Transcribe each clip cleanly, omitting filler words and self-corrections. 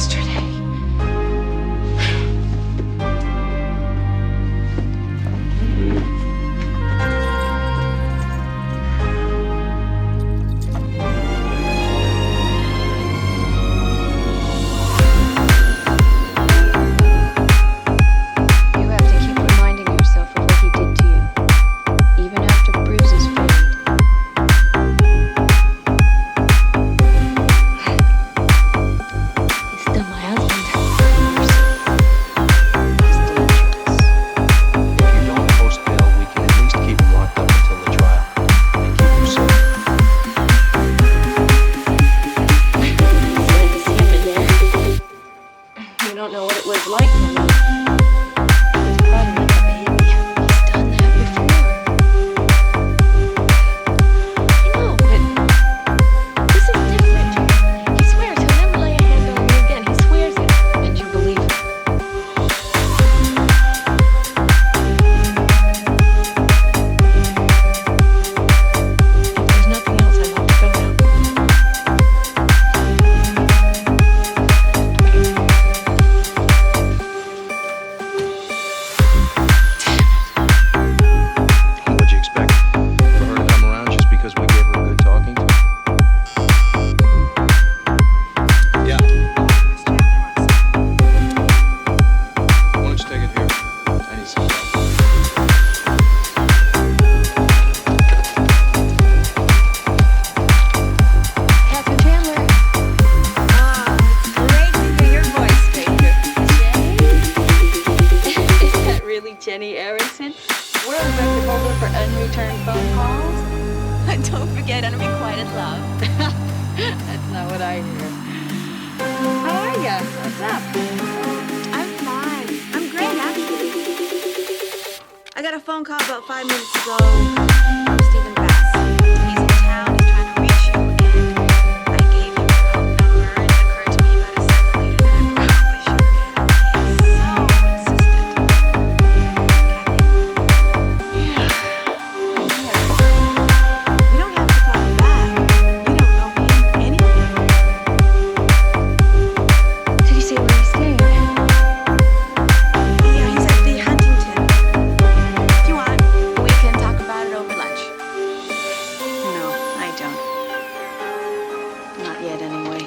yesterday. You have to keep reminding yourself of what he did to you, even after bruises fade. He's still my husband. He's dangerous. If you don't post bail, we can at least keep him locked up until the trial and keep him safe. You don't know what it was like for me. He's probably like a baby. He's done that before. I know, but this is different. He swears he'll never lay a hand on me again. He swears it, and you believe it. If there's nothing else, I have to go now. What'd you expect? For her to come around just because we gave her a good talking to? Yeah. Why don't you take it here? I need some help. Captain Chandler. Great to hear your voice, Baker. Jenny? Is that really Jenny Aronson? World record holder for unreturned phone calls? Don't forget unrequited love. That's not what I hear. How are ya? What's up? I'm fine. I'm great, actually. I got a phone call about 5 minutes ago from Stephen Bass. He's in town. He's trying to reach you, and I gave you your phone number, and it occurred to me about a second later that I probably should get him. He's so insistent. We don't have to call him back. We don't know him anything. Did he say where he's staying? Yeah, he's at the Huntington. If you want, we can talk about it over lunch. No, I don't. Not yet, anyway.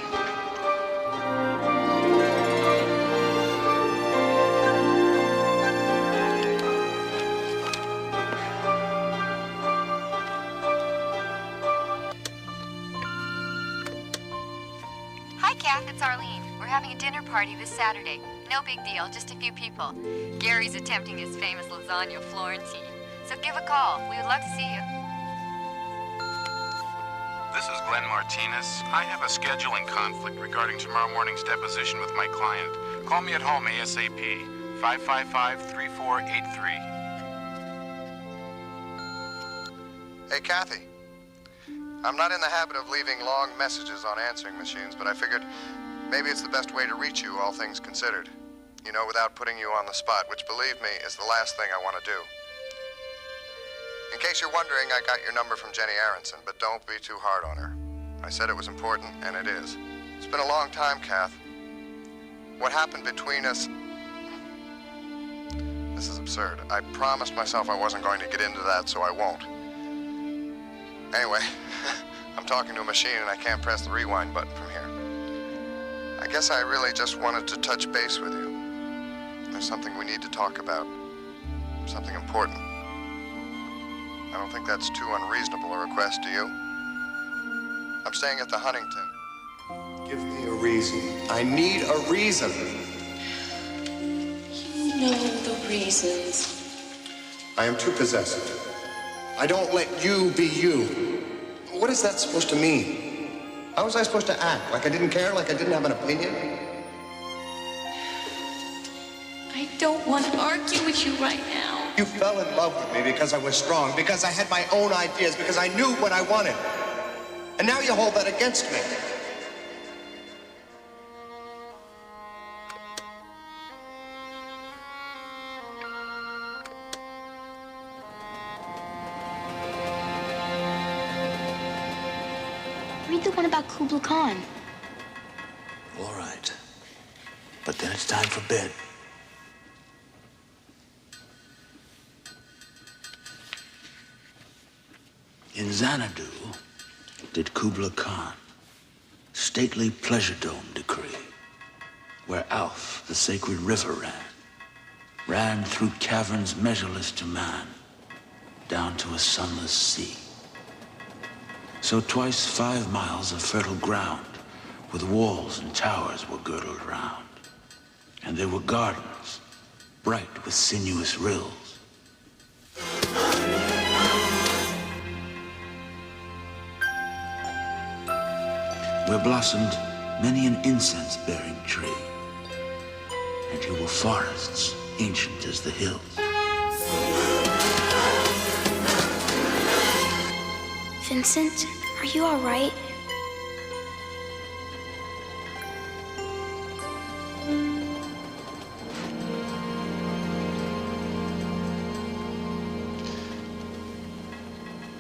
Hi, Kath. It's Arlene. We're having a dinner party this Saturday. No big deal, just a few people. Gary's attempting his famous lasagna Florentine. So give a call. We would love to see you. This is Glenn Martinez. I have a scheduling conflict regarding tomorrow morning's deposition with my client. Call me at home ASAP. 555-3483. Hey, Kathy. I'm not in the habit of leaving long messages on answering machines, but I figured maybe it's the best way to reach you, all things considered. You know, without putting you on the spot, which, believe me, is the last thing I want to do. In case you're wondering, I got your number from Jenny Aronson, but don't be too hard on her. I said it was important, and it is. It's been a long time, Kath. What happened between us... This is absurd. I promised myself I wasn't going to get into that, so I won't. Anyway, I'm talking to a machine and I can't press the rewind button from here. I guess I really just wanted to touch base with you. There's something we need to talk about. Something important. I don't think that's too unreasonable a request, do you? I'm staying at the Huntington. Give me a reason. I need a reason. You know the reasons. I am too possessive. I don't let you be you. What is that supposed to mean? How was I supposed to act? Like I didn't care? Like I didn't have an opinion? I don't want to argue with you right now. You fell in love with me because I was strong, because I had my own ideas, because I knew what I wanted. And now you hold that against me. Read the one about Kubla Khan. All right. But then it's time for bed. In Xanadu did Kubla Khan stately pleasure dome decree, where Alf, the sacred river, ran through caverns measureless to man, down to a sunless sea. So twice 5 miles of fertile ground with walls and towers were girdled round. And there were gardens, bright with sinuous rills. Where blossomed many an incense-bearing tree. And here were forests ancient as the hills. Vincent, are you all right?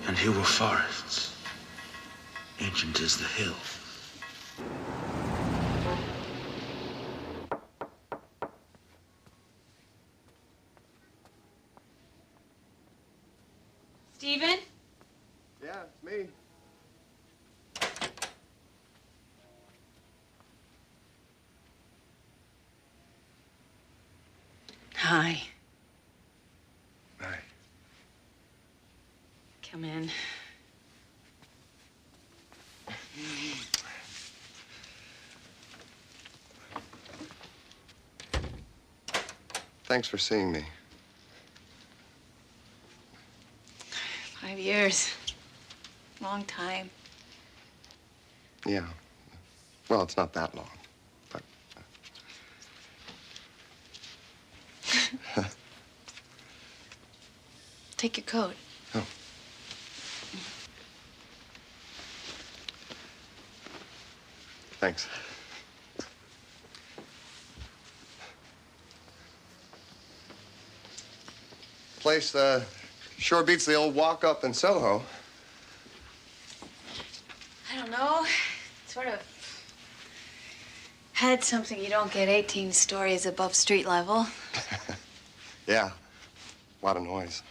And here were forests ancient as the hills. Stephen? Yeah, it's me. Hi. Hi. Come in. Thanks for seeing me. 5 years. Long time. Yeah. Well, it's not that long, but... Take your coat. Oh. Thanks. Place sure beats the old walk-up in Soho. I don't know. Sort of had something you don't get 18 stories above street level. Yeah. A lot of noise.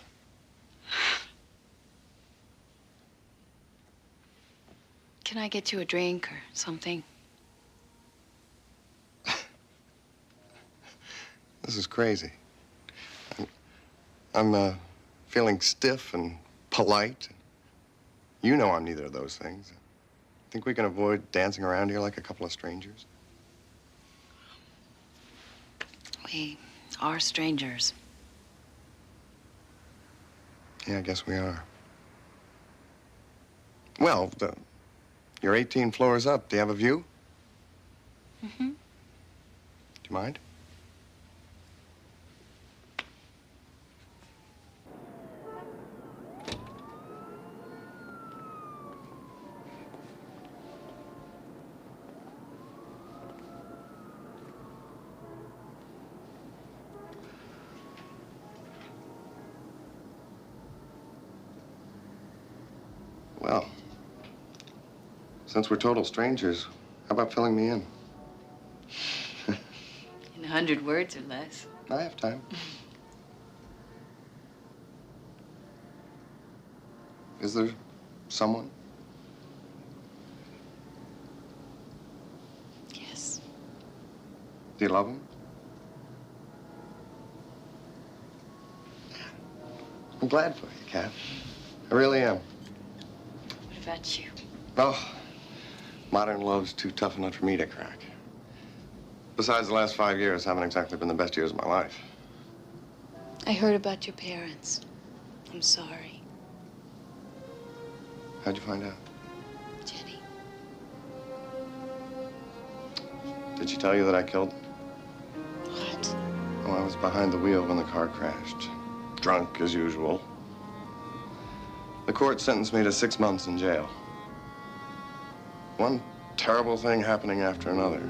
Can I get you a drink or something? This is crazy. I'm feeling stiff and polite. You know I'm neither of those things. Think we can avoid dancing around here like a couple of strangers? We are strangers. Yeah, I guess we are. Well, you're 18 floors up. Do you have a view? Mm-hmm. Do you mind? Well, since we're total strangers, how about filling me in? In 100 words or less. I have time. Is there someone? Yes. Do you love him? I'm glad for you, Kat. I really am. What about you? Oh, modern love's too tough enough for me to crack. Besides, the last 5 years haven't exactly been the best years of my life. I heard about your parents. I'm sorry. How'd you find out? Jenny. Did she tell you that I killed them? What? Oh, I was behind the wheel when the car crashed. Drunk, as usual. The court sentenced me to 6 months in jail. One terrible thing happening after another.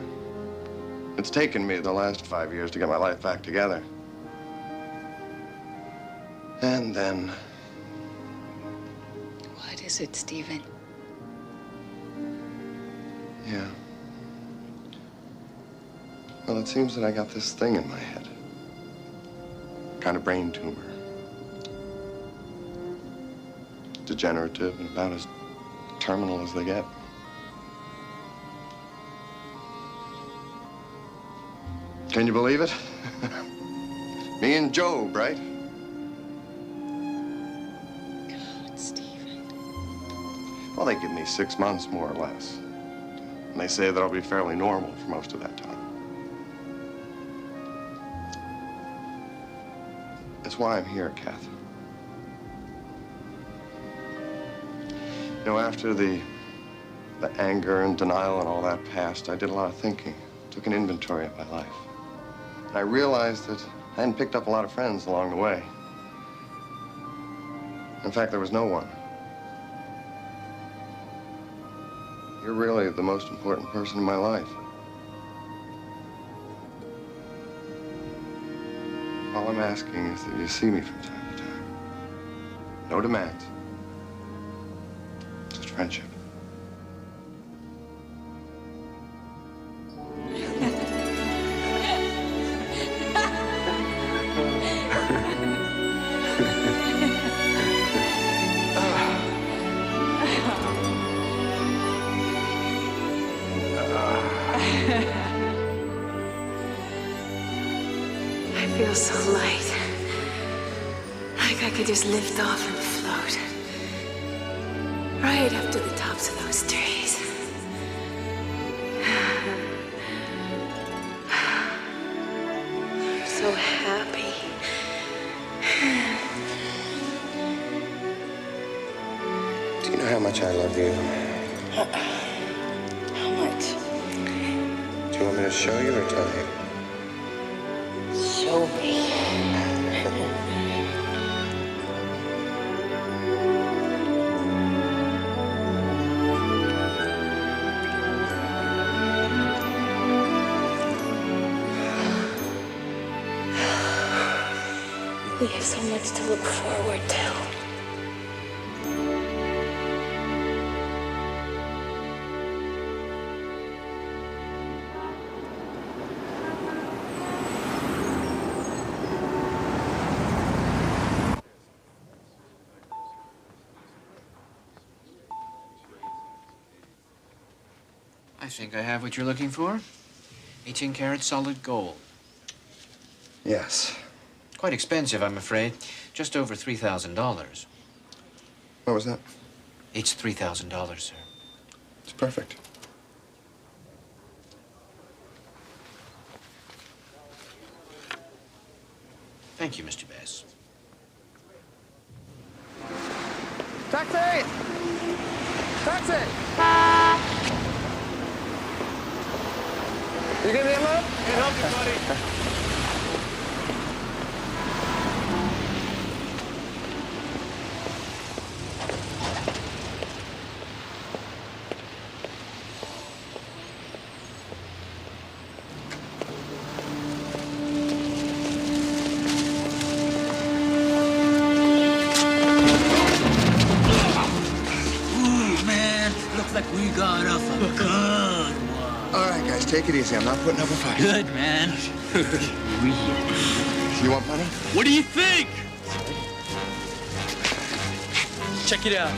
It's taken me the last 5 years to get my life back together. And then... What is it, Stephen? Yeah. Well, it seems that I got this thing in my head. Kind of brain tumor. Degenerative and about as terminal as they get. Can you believe it? Me and Job, right? God, Stephen. Well, they give me 6 months, more or less. And they say that I'll be fairly normal for most of that time. That's why I'm here, Kath. You know, after the anger and denial and all that passed, I did a lot of thinking. Took an inventory of my life. And I realized that I hadn't picked up a lot of friends along the way. In fact, there was no one. You're really the most important person in my life. All I'm asking is that you see me from time to time. No demands. Just friendship. I feel so light. Like I could just lift off and float. Right up to the tops of those trees. I'm so happy. Do you know how much I love you? How much? Do you want me to show you or tell you? Show me. We have so much to look forward to. I think I have what you're looking for. 18-karat solid gold. Yes. Quite expensive, I'm afraid. Just over $3,000. What was that? It's $3,000, sir. It's perfect. Thank you, Mr. Bass. Taxi! Taxi! You give me a lift? Can't help you, buddy. We got off a good one. All right, guys, take it easy. I'm not putting up a fight. Good, man. You want money? What do you think? Check it out.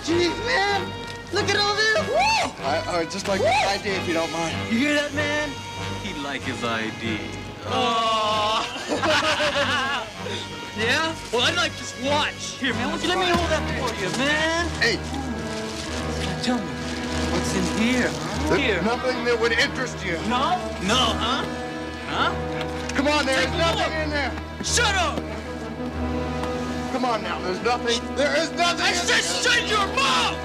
Jeez, man! Look at all this! Woo! I just like the ID, if you don't mind. You hear that, man? He'd like his ID. Oh! Yeah? Well, I'd like this watch. Here, man, let me hold that for you, man. Hey! Tell me, what's in here? Huh? There's nothing that would interest you. No? No, huh? Huh? Come on, there's nothing in there. Shut up! Come on now, there's nothing. There is nothing. I said shut your mouth!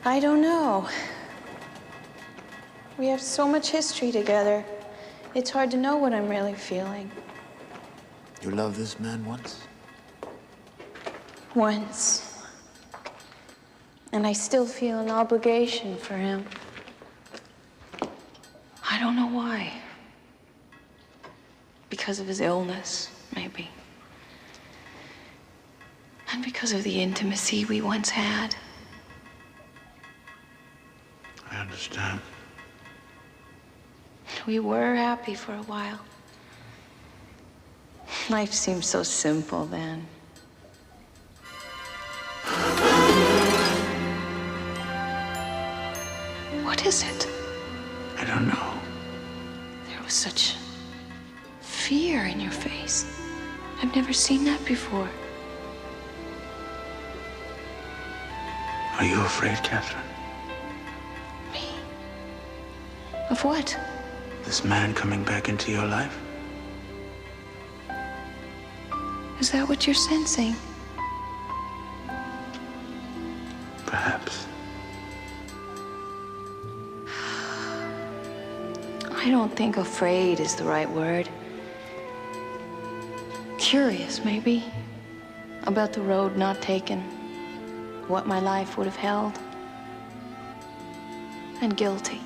I don't know. We have so much history together. It's hard to know what I'm really feeling. You loved this man once? Once. And I still feel an obligation for him. I don't know why. Because of his illness, maybe. And because of the intimacy we once had. I understand. We were happy for a while. Life seemed so simple then. What is it? I don't know. There was such fear in your face. I've never seen that before. Are you afraid, Catherine? Me? Of what? This man coming back into your life? Is that what you're sensing? Perhaps. I don't think afraid is the right word. Curious, maybe, about the road not taken, what my life would have held. And guilty,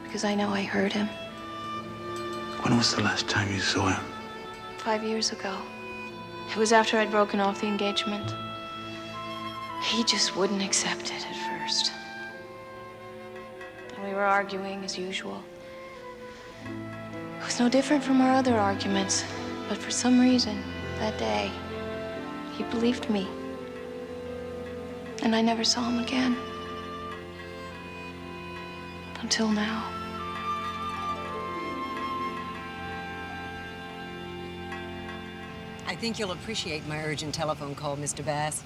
because I know I hurt him. When was the last time you saw him? 5 years ago. It was after I'd broken off the engagement. He just wouldn't accept it at first. And we were arguing as usual. It was no different from our other arguments, but for some reason, that day, he believed me. And I never saw him again. Until now. I think you'll appreciate my urgent telephone call, Mr. Bass.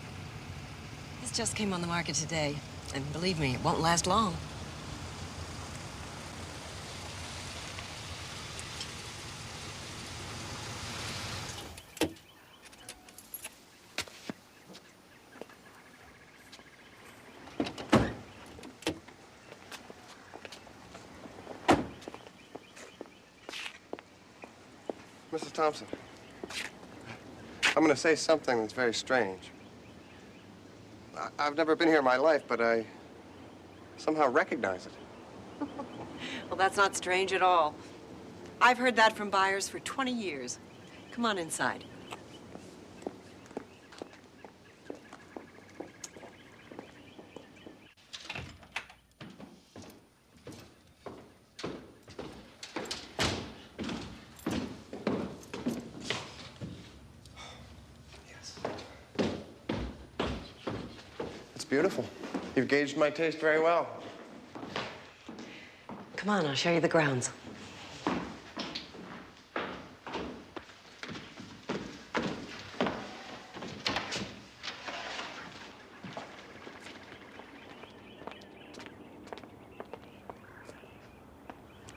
This just came on the market today, and believe me, it won't last long. Mrs. Thompson, I'm going to say something that's very strange. I've never been here in my life, but I somehow recognize it. Well, that's not strange at all. I've heard that from buyers for 20 years. Come on inside. Beautiful. You've gauged my taste very well. Come on, I'll show you the grounds.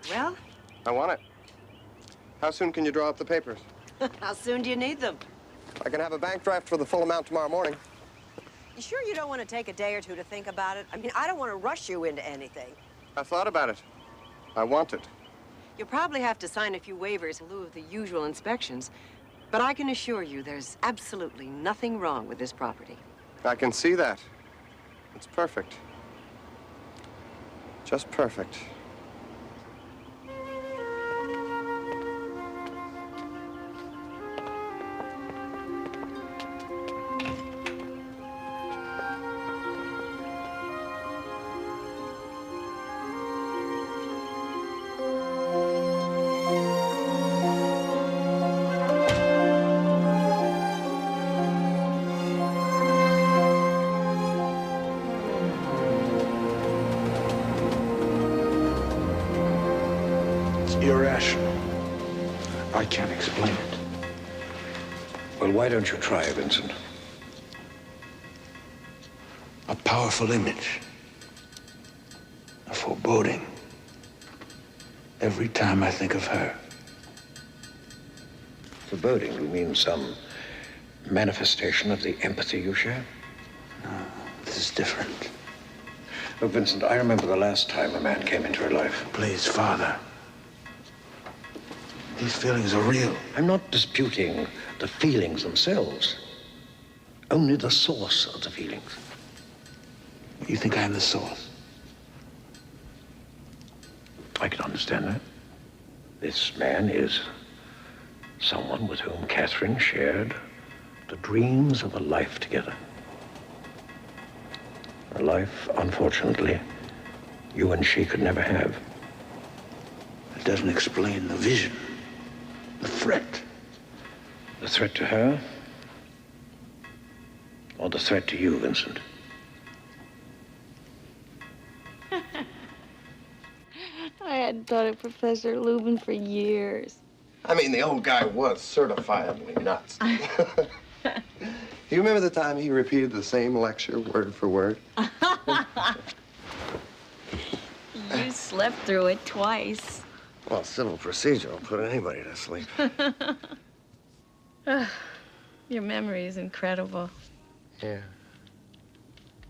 Well? I want it. How soon can you draw up the papers? How soon do you need them? I can have a bank draft for the full amount tomorrow morning. You sure you don't want to take a day or two to think about it? I mean, I don't want to rush you into anything. I thought about it. I want it. You'll probably have to sign a few waivers in lieu of the usual inspections, but I can assure you there's absolutely nothing wrong with this property. I can see that. It's perfect. Just perfect. Irrational. I can't explain it. Well, why don't you try, Vincent? A powerful image. A foreboding. Every time I think of her. Foreboding? You mean some manifestation of the empathy you share? No, this is different. Look, Vincent, I remember the last time a man came into her life. Please, Father. These feelings are real. I'm not disputing the feelings themselves. Only the source of the feelings. You think I am the source? I can understand that. This man is someone with whom Catherine shared the dreams of a life together. A life, unfortunately, you and she could never have. It doesn't explain the vision, the threat. The threat to her? Or the threat to you, Vincent? I hadn't thought of Professor Lubin for years. I mean, the old guy was certifiably nuts. You remember the time he repeated the same lecture word for word? You slept through it twice. Well, civil procedure will put anybody to sleep. Your memory is incredible. Yeah.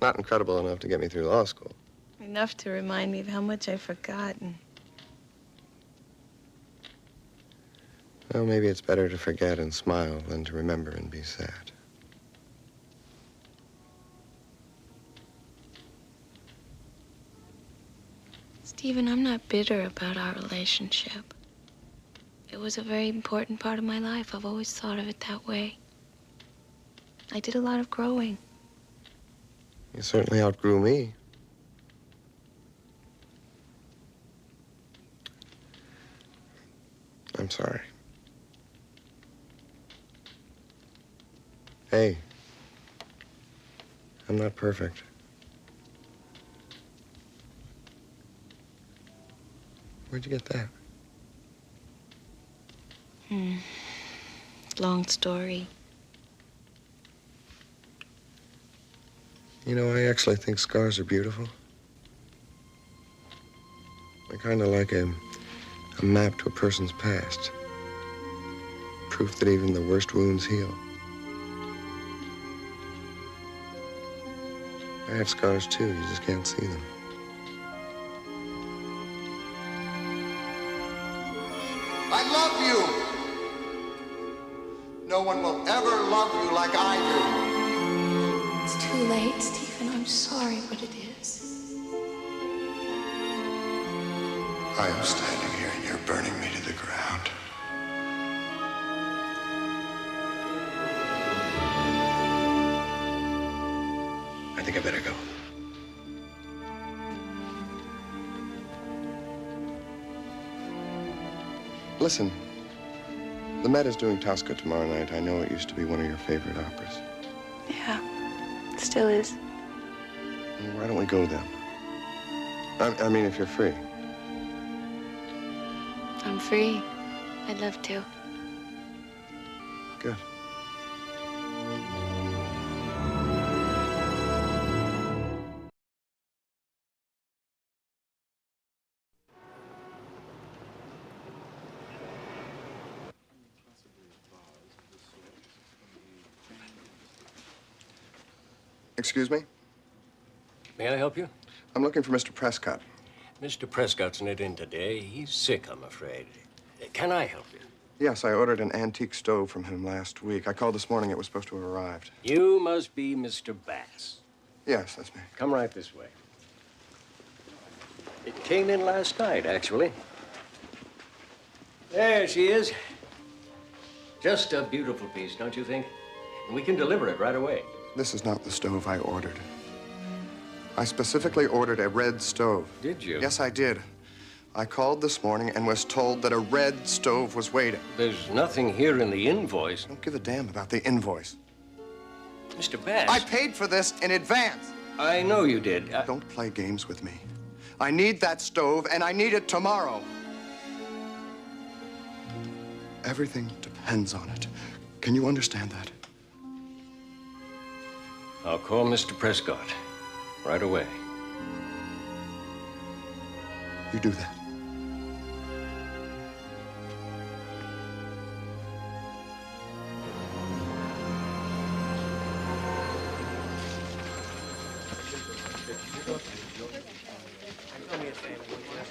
Not incredible enough to get me through law school. Enough to remind me of how much I've forgotten. Well, maybe it's better to forget and smile than to remember and be sad. Stephen, I'm not bitter about our relationship. It was a very important part of my life. I've always thought of it that way. I did a lot of growing. You certainly outgrew me. I'm sorry. Hey, I'm not perfect. Where'd you get that? Long story. You know, I actually think scars are beautiful. They're kind of like a map to a person's past. Proof that even the worst wounds heal. I have scars too, you just can't see them. I love you! No one will ever love you like I do. It's too late, Stephen. I'm sorry, but it is. I am standing here and you're burning me to the ground. I think I better go. Listen, the Met is doing Tosca tomorrow night. I know it used to be one of your favorite operas. Yeah, it still is. Well, why don't we go then? I mean, if you're free. I'm free. I'd love to. Good. Excuse me? May I help you? I'm looking for Mr. Prescott. Mr. Prescott's not in today. He's sick, I'm afraid. Can I help you? Yes, I ordered an antique stove from him last week. I called this morning. It was supposed to have arrived. You must be Mr. Bass. Yes, that's me. Come right this way. It came in last night, actually. There she is. Just a beautiful piece, don't you think? And we can deliver it right away. This is not the stove I ordered. I specifically ordered a red stove. Did you? Yes, I did. I called this morning and was told that a red stove was waiting. There's nothing here in the invoice. Don't give a damn about the invoice. Mr. Bass. I paid for this in advance. I know you did. Don't play games with me. I need that stove, and I need it tomorrow. Everything depends on it. Can you understand that? I'll call Mr. Prescott right away. You do that.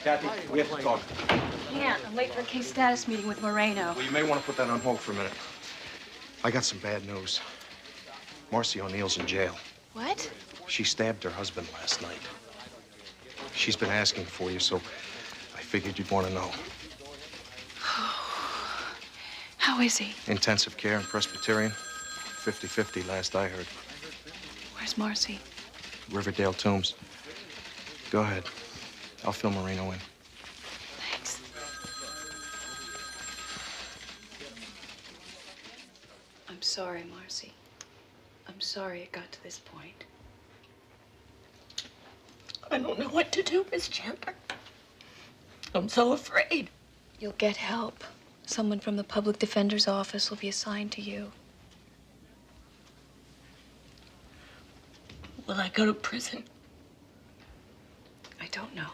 Kathy, we have to talk. Can't. I'm late for a case status meeting with Moreno. Well, you may want to put that on hold for a minute. I got some bad news. Marcy O'Neill's in jail. What? She stabbed her husband last night. She's been asking for you, so I figured you'd want to know. How is he? Intensive care and Presbyterian. 50-50 last I heard. Where's Marcy? Riverdale Tombs. Go ahead. I'll fill Moreno in. Thanks. I'm sorry, Marcy. I'm sorry it got to this point. I don't know what to do, Miss Chandler. I'm so afraid. You'll get help. Someone from the public defender's office will be assigned to you. Will I go to prison? I don't know.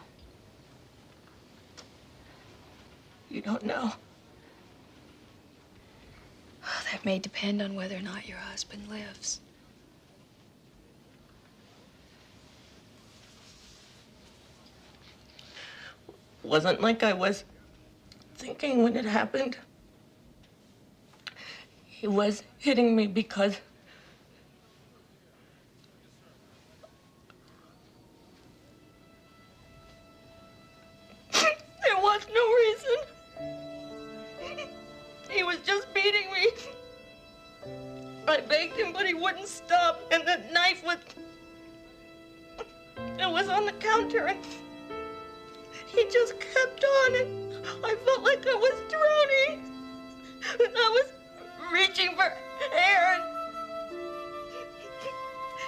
You don't know? That may depend on whether or not your husband lives. Wasn't like I was thinking when it happened. He was hitting me because there was no reason. He was just beating me. I begged him, but he wouldn't stop, and the knife was on the counter, and he just kept on, and I felt like I was drowning. And I was reaching for air, and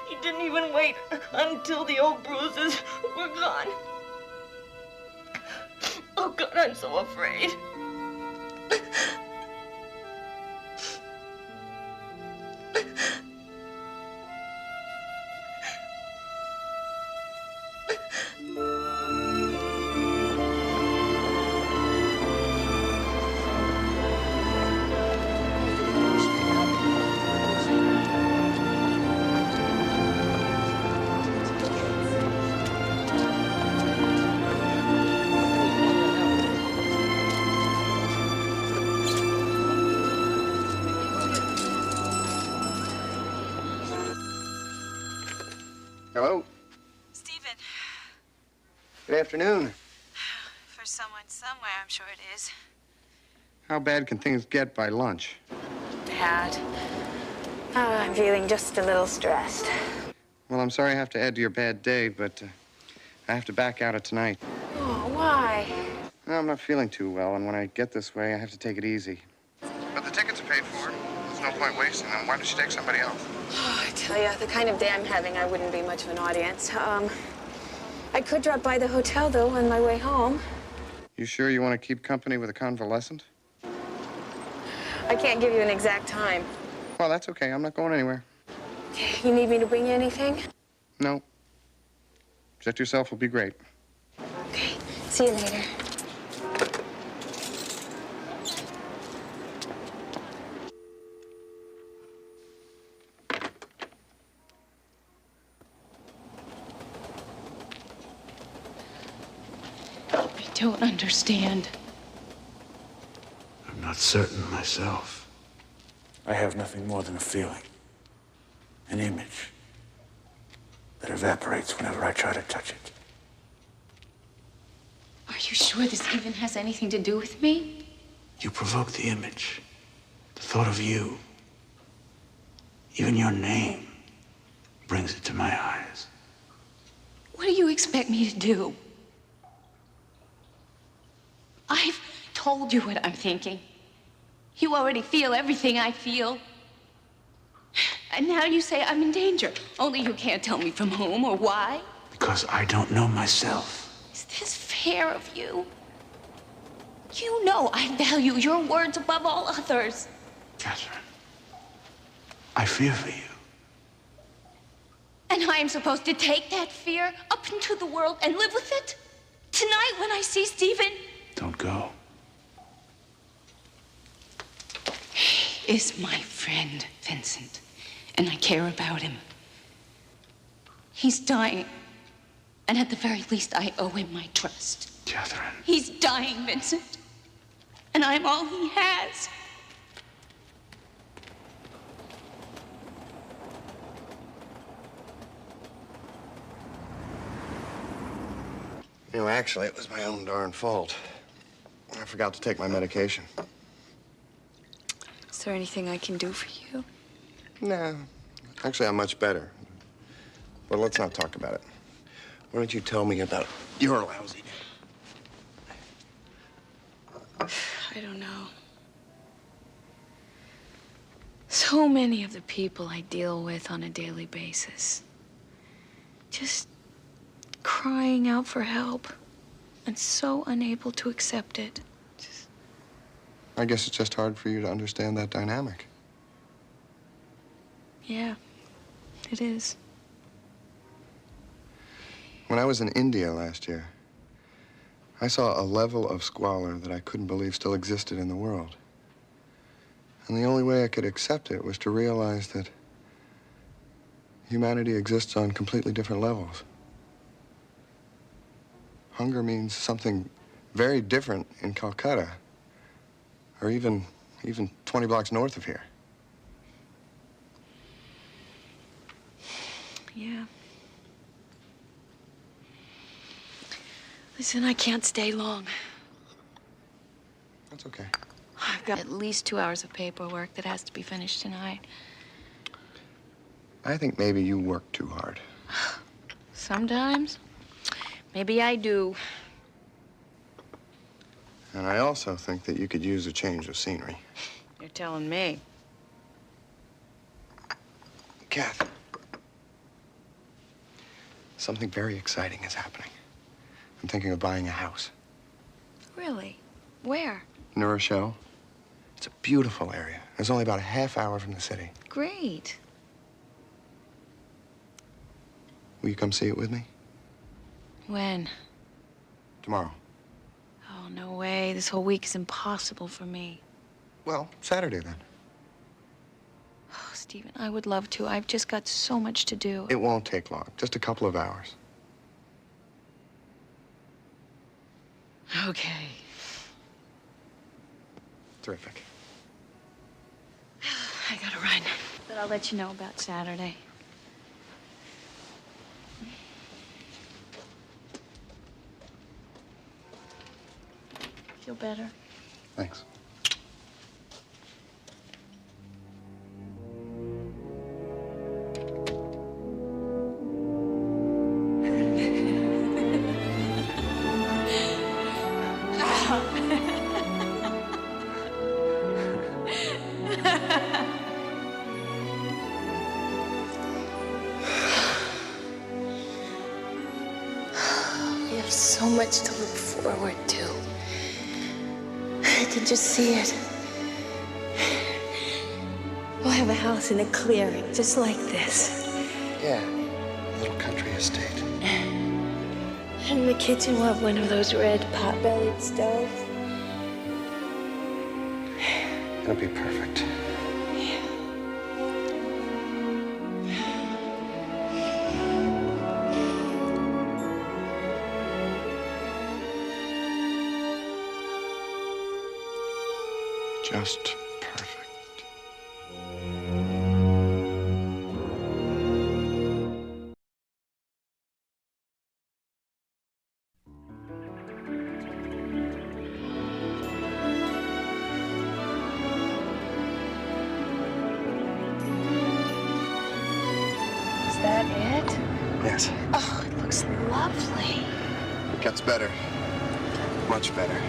he didn't even wait until the old bruises were gone. Oh, God, I'm so afraid. Hello? Stephen, Good afternoon. for someone somewhere, I'm sure it is. How bad can things get by lunch? Dad. Oh, I'm feeling just a little stressed. Well, I'm sorry I have to add to your bad day, but I have to back out of tonight. Oh, why? No, I'm not feeling too well, and when I get this way, I have to take it easy. But the tickets are paid for. There's no point wasting them. Why don't you take somebody else? Oh, I tell you, the kind of day I'm having, I wouldn't be much of an audience. I could drop by the hotel, though, on my way home. You sure you want to keep company with a convalescent? I can't give you an exact time. Well, that's okay. I'm not going anywhere. You need me to bring you anything? No. Just yourself will be great. Okay. See you later. I don't understand. I'm not certain myself. I have nothing more than a feeling, an image that evaporates whenever I try to touch it. Are you sure this even has anything to do with me? You provoke the image, the thought of you. Even your name brings it to my eyes. What do you expect me to do? I've told you what I'm thinking. You already feel everything I feel. And now you say I'm in danger. Only you can't tell me from whom or why. Because I don't know myself. Is this fair of you? You know I value your words above all others. Catherine, I fear for you. And I am supposed to take that fear up into the world and live with it? Tonight when I see Stephen? Don't go. He is my friend, Vincent, and I care about him. He's dying, And at the very least, I owe him my trust. Catherine. He's dying, Vincent. And I'm all he has. You know, actually, it was my own darn fault. I forgot to take my medication. Is there anything I can do for you? No. Actually, I'm much better. But let's not talk about it. Why don't you tell me about your lousy day? I don't know. So many of the people I deal with on a daily basis. Just crying out for help and so unable to accept it. I guess it's just hard for you to understand that dynamic. Yeah, it is. When I was in India last year, I saw a level of squalor that I couldn't believe still existed in the world. And the only way I could accept it was to realize that humanity exists on completely different levels. Hunger means something very different in Calcutta, or even 20 blocks north of here. Yeah. Listen, I can't stay long. That's okay. I've got at least 2 hours of paperwork that has to be finished tonight. I think maybe you work too hard. Sometimes. Maybe I do. And I also think that you could use a change of scenery. You're telling me. Kath, something very exciting is happening. I'm thinking of buying a house. Really? Where? New Rochelle. It's a beautiful area. It's only about a half hour from the city. Great. Will you come see it with me? When? Tomorrow. Oh, no way. This whole week is impossible for me. Well, Saturday then. Oh, Stephen, I would love to. I've just got so much to do. It won't take long. Just a couple of hours. Okay. Terrific. I gotta run. But I'll let you know about Saturday. Feel better? Thanks. We have so much to look forward to. I can just see it. We'll have a house in a clearing, just like this. Yeah, a little country estate. And in the kitchen, we'll have one of those red pot-bellied stoves. It'll be perfect. Just perfect. Is that it? Yes. Oh, it looks lovely. It gets better. Much better.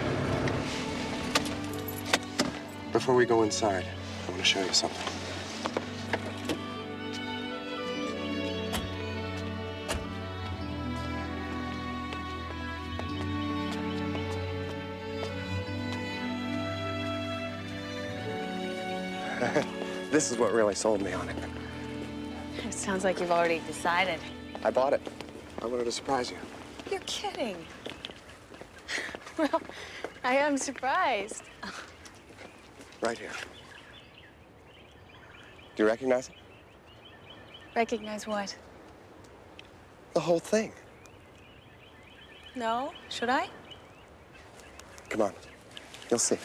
Before we go inside, I want to show you something. This is what really sold me on it. It sounds like you've already decided. I bought it. I wanted to surprise you. You're kidding. Well, I am surprised. Right here. Do you recognize it? Recognize what? The whole thing. No? Should I? Come on. You'll see.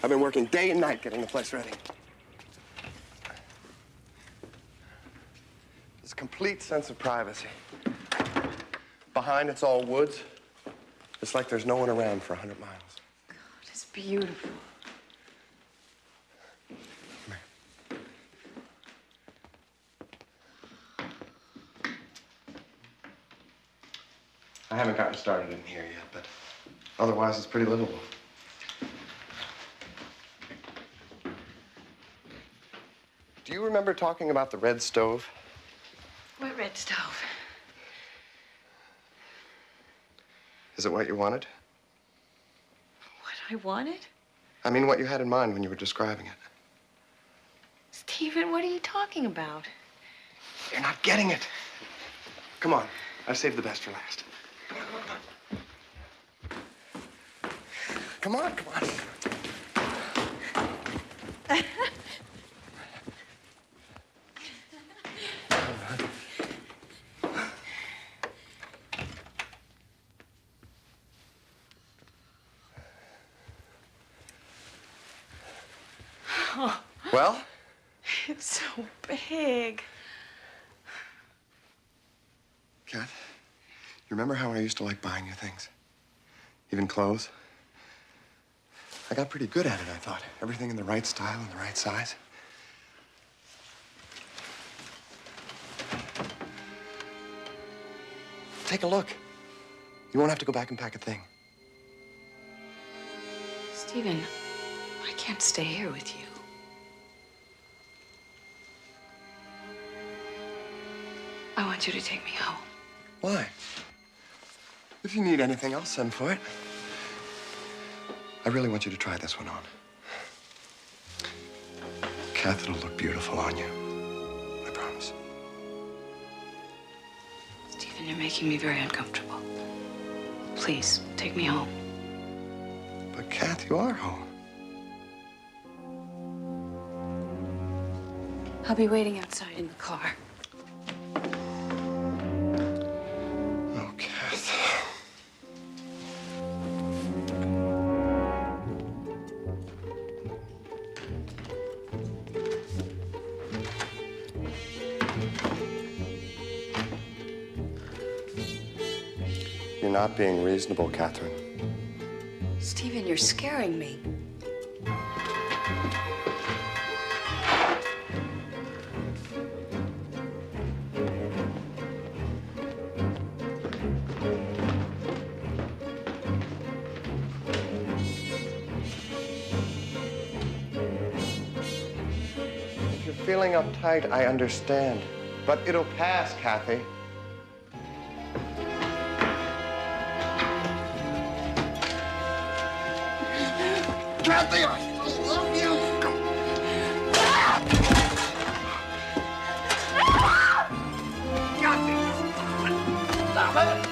I've been working day and night getting the place ready. There's a complete sense of privacy. Behind, it's all woods. It's like there's no one around for 100 miles. God, it's beautiful. I haven't gotten started in here yet, but otherwise it's pretty livable. Do you remember talking about the red stove? What red stove? Is it what you wanted? What I wanted? I mean, what you had in mind when you were describing it. Stephen, what are you talking about? You're not getting it. Come on. I saved the best for last. Come on, come on. Oh, Well? it's so big. Kat, you remember how I used to like buying you things? Even clothes? I got pretty good at it, I thought. Everything in the right style and the right size. Take a look. You won't have to go back and pack a thing. Stephen, I can't stay here with you. I want you to take me home. Why? If you need anything, I'll send for it. I really want you to try this one on. Kath, it'll look beautiful on you. I promise. Stephen, you're making me very uncomfortable. Please, take me home. But Kath, you are home. I'll be waiting outside in the car. Oh, Kath. You're not being reasonable, Catherine. Stephen, you're scaring me. If you're feeling uptight, I understand. But it'll pass, Kathy. Kathy, I love you. Kathy, stop it.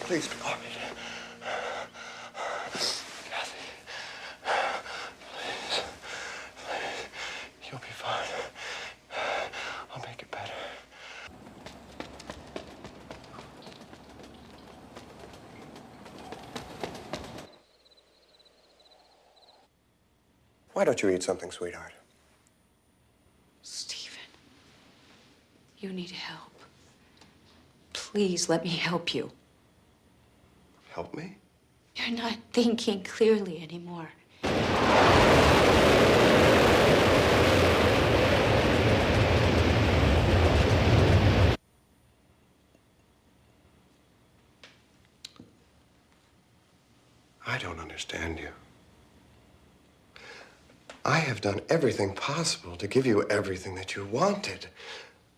Please be all right. Kathy, please. You'll be fine. I'll make it better. Why don't you eat something, sweetheart? Stephen, you need help. Please let me help you. Help me? You're not thinking clearly anymore. I don't understand you. I have done everything possible to give you everything that you wanted.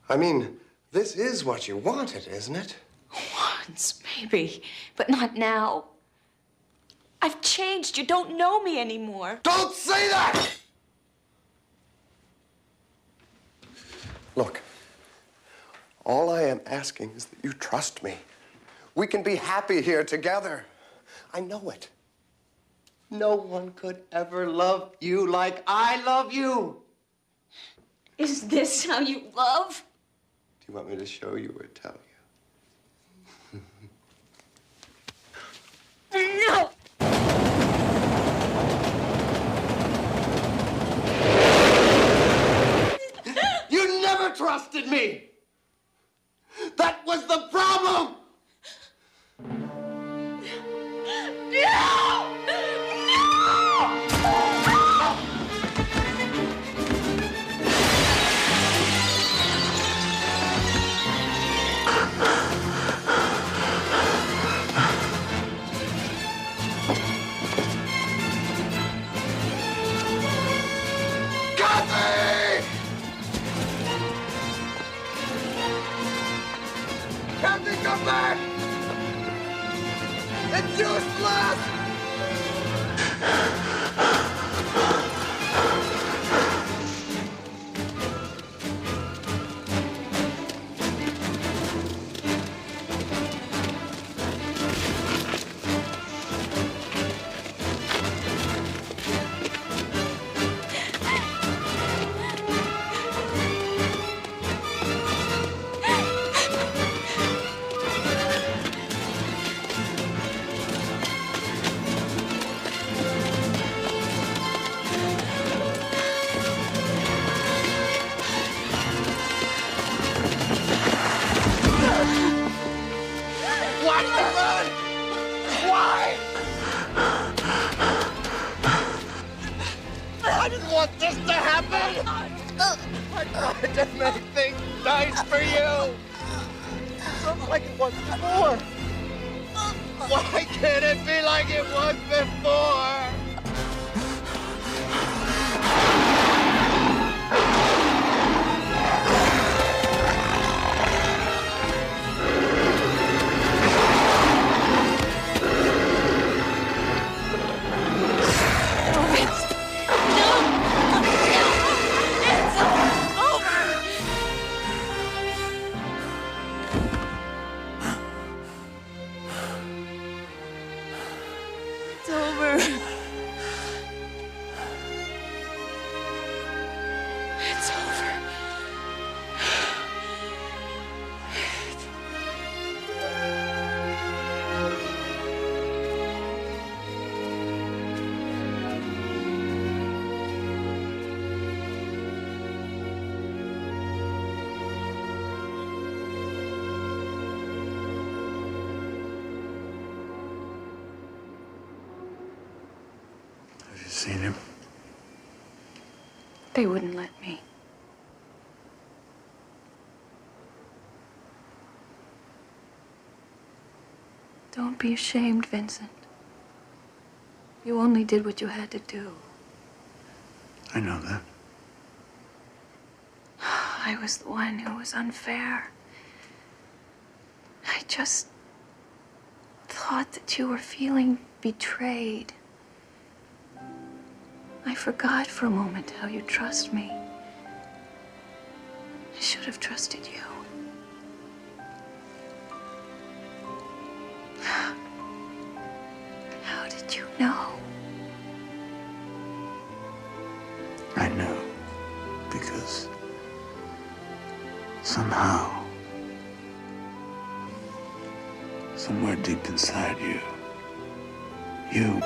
I mean, this is what you wanted, isn't it? Once, maybe, but not now. I've changed. You don't know me anymore. Don't say that! Look, all I am asking is that you trust me. We can be happy here together. I know it. No one could ever love you like I love you. Is this how you love? Do you want me to show you or tell you? No! You never trusted me! That was the problem! No! Kathy, come back! It's useless! Why did you run? Why? I didn't want this to happen. I tried to make things nice for you. Something like it was before. Why can't it be like it was before? It's over. It's over. Have you seen him? They wouldn't let me. Don't be ashamed, Vincent. You only did what you had to do. I know that. I was the one who was unfair. I just thought that you were feeling betrayed. I forgot for a moment how you trust me. I should have trusted you. How did you know? I know. Because somehow, somewhere deep inside you, you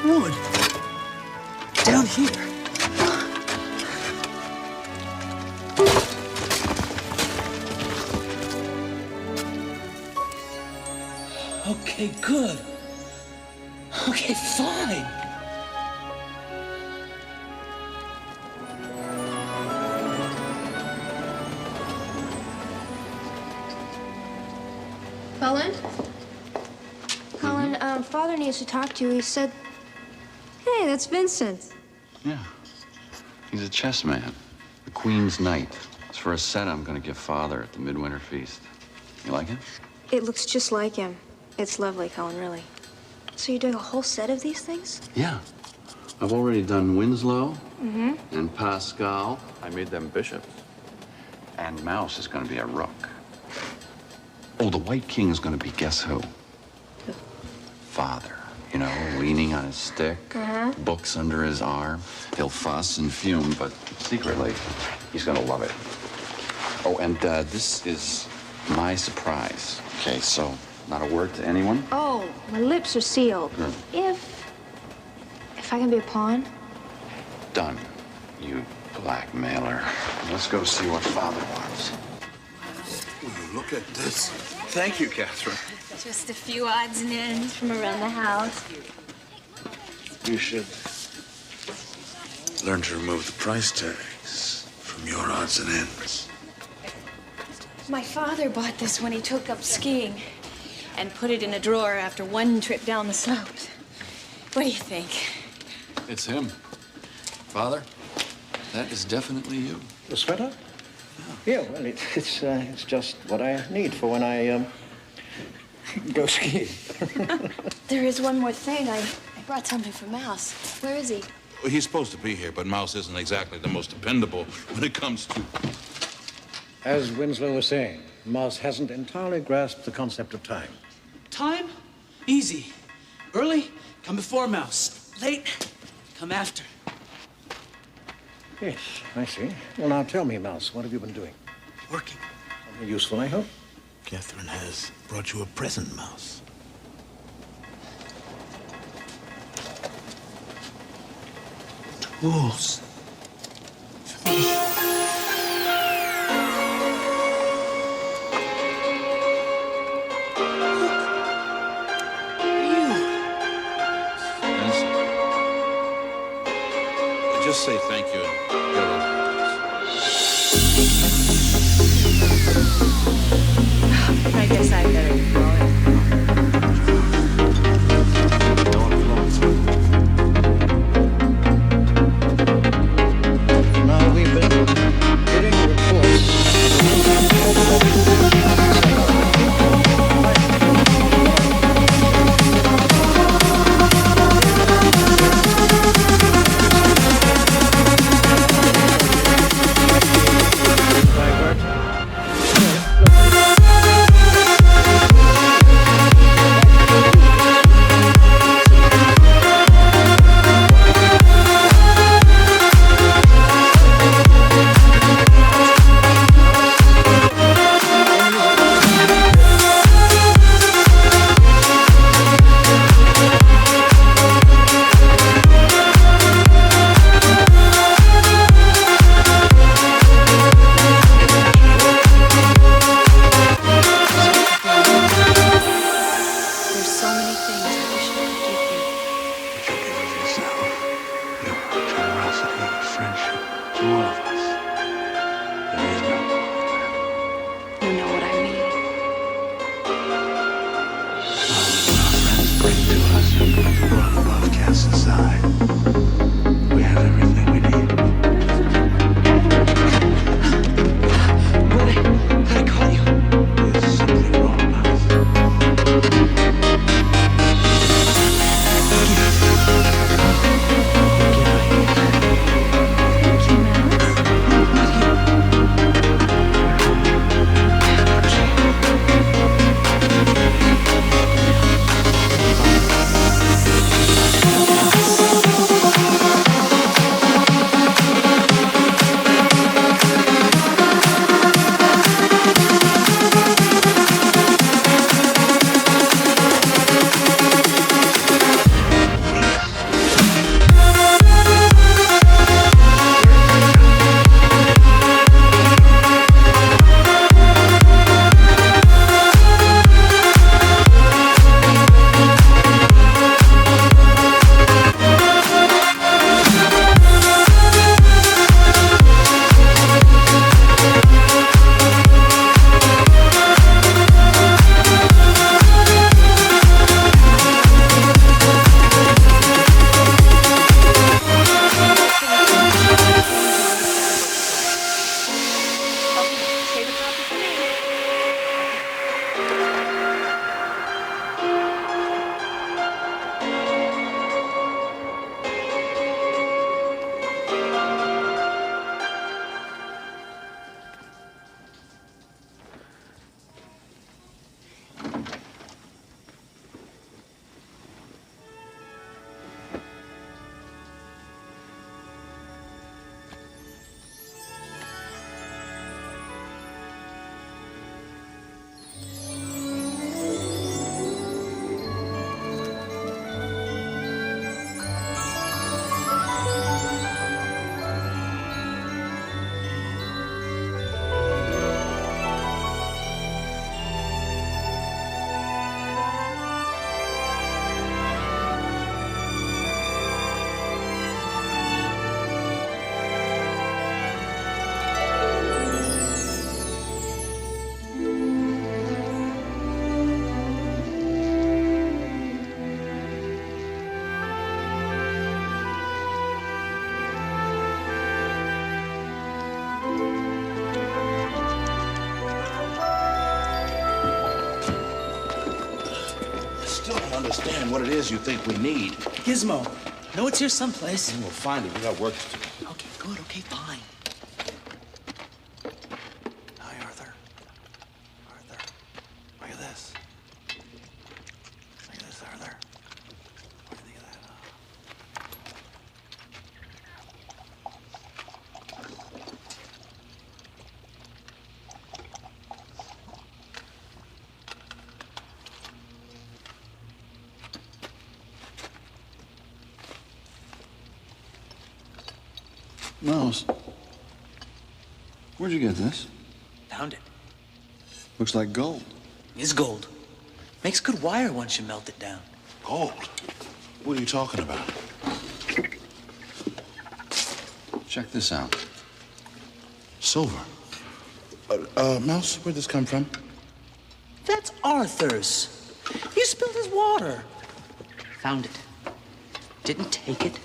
Wood. Down here. Okay, good. Okay, fine. Cullen? Cullen, Father needs to talk to you. He said... Hey, that's Vincent. Yeah. He's a chess man. The Queen's Knight. It's for a set I'm going to give Father at the Midwinter Feast. You like it? It looks just like him. It's lovely, Cullen, really. So you're doing a whole set of these things? Yeah. I've already done Winslow Mm-hmm. and Pascal. I made them bishops. And Mouse is going to be a rook. Oh, the White King is going to be guess who? Father. You know, leaning on his stick, books under his arm. He'll fuss and fume, but secretly, he's going to love it. Oh, and this is my surprise. Okay, so not a word to anyone? Oh, my lips are sealed. Good. If I can be a pawn? Done, you blackmailer. Let's go see what Father wants. Look at this. Thank you, Catherine. Just a few odds and ends from around the house. You should learn to remove the price tags from your odds and ends. My father bought this when he took up skiing and put it in a drawer after one trip down the slopes. What do you think? It's him. Father, that is definitely you. The sweater? Yeah, well, it's just what I need for when I go skiing. There is one more thing. I brought something for Mouse. Where is he? Well, he's supposed to be here, but Mouse isn't exactly the most dependable when it comes to... As Winslow was saying, Mouse hasn't entirely grasped the concept of time. Time? Easy. Early, come before Mouse. Late, come after. Yes, I see. Well, now tell me, Mouse, what have you been doing? Working. Something useful, I hope? Catherine has brought you a present, Mouse. Tools. For me. Just say thank you and get over I guess I better go. Now, we've been getting reports. understand what it is you think we need. Gizmo. Know it's here someplace. We'll find it. We got work to do. Okay, good. Okay, fine. Hi, Arthur. Arthur. Look at this. Look at this, Arthur. What do you think of that? Mouse, where'd you get this? Found it. Looks like gold. It's gold. Makes good wire once you melt it down. Gold? What are you talking about? Check this out. Silver. Mouse, where'd this come from? That's Arthur's. You spilled his water. Found it. Didn't take it.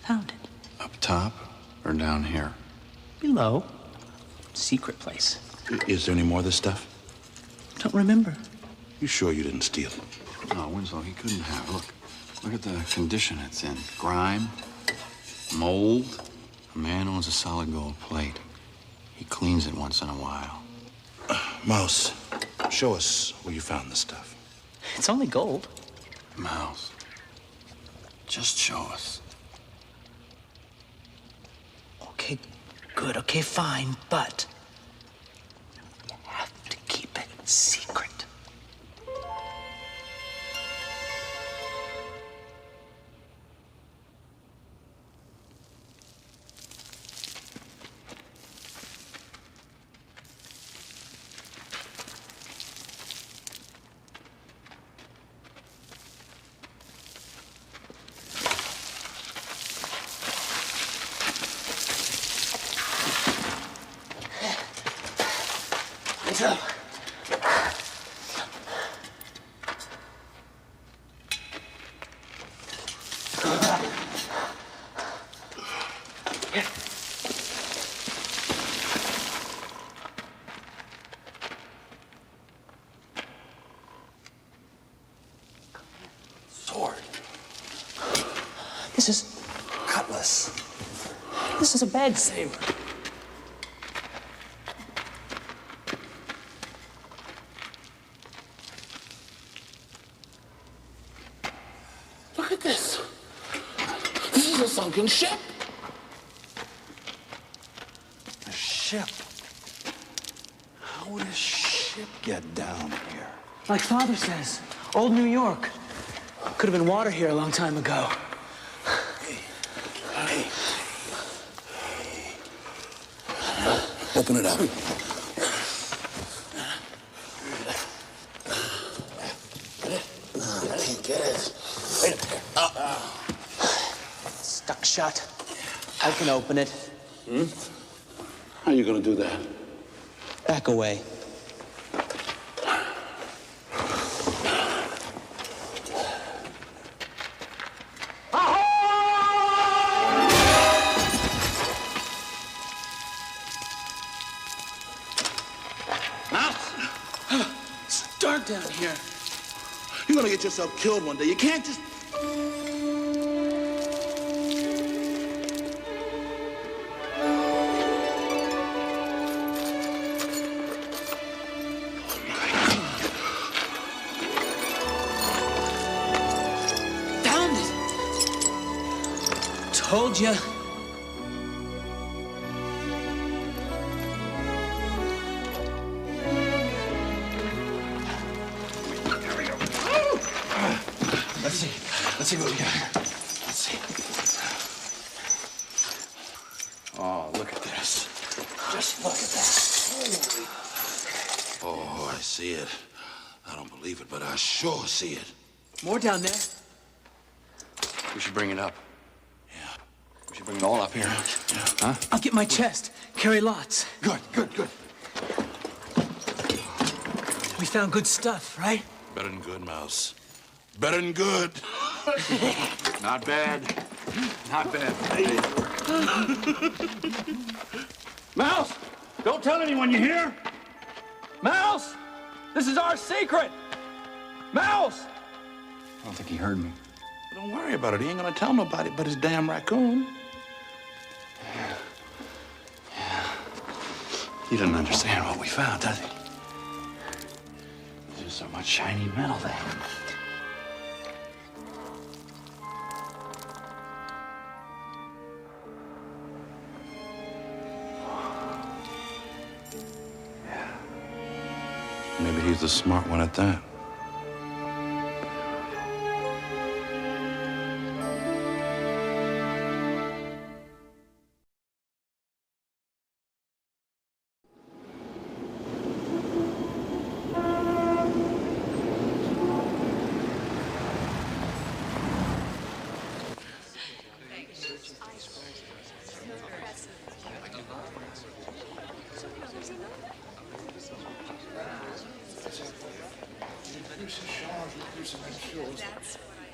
Found it. Up top or down here? Below. Secret place. Is there any more of this stuff? Don't remember. You sure you didn't steal it? No, Winslow, he couldn't have. Look at the condition it's in. Grime, mold. A man owns a solid gold plate. He cleans it once in a while. Mouse, show us where you found this stuff. It's only gold. Mouse, just show us. Okay, good. Okay, fine. But you have to keep it secret. So. Sword. This is cutlass. This is a bag saver. Look at this. This is a sunken ship. A ship? How would a ship get down here? Like Father says, old New York. Could have been water here a long time ago. Hey. Open it up. I can't get it. Stuck shut. I can open it. How are you gonna do that? Back away. It's dark down here. You're gonna get yourself killed one day. You can't just... Found it. Told ya. Let's see what we got here. Let's see. Oh, look at this. Just look at that. Oh, I see it. I don't believe it, but I sure see it. More down there. We should bring it up. Yeah. We should bring it all up here. Yeah. Huh? I'll get my chest. Carry lots. Good. We found good stuff, right? Better than good, Mouse. Better than good. Not bad. Not bad. Mouse! Don't tell anyone, you hear? Mouse! This is our secret! Mouse! I don't think he heard me. Don't worry about it. He ain't gonna tell nobody but his damn raccoon. He doesn't understand what we found, does he? There's so much shiny metal there. Maybe he's the smart one at that.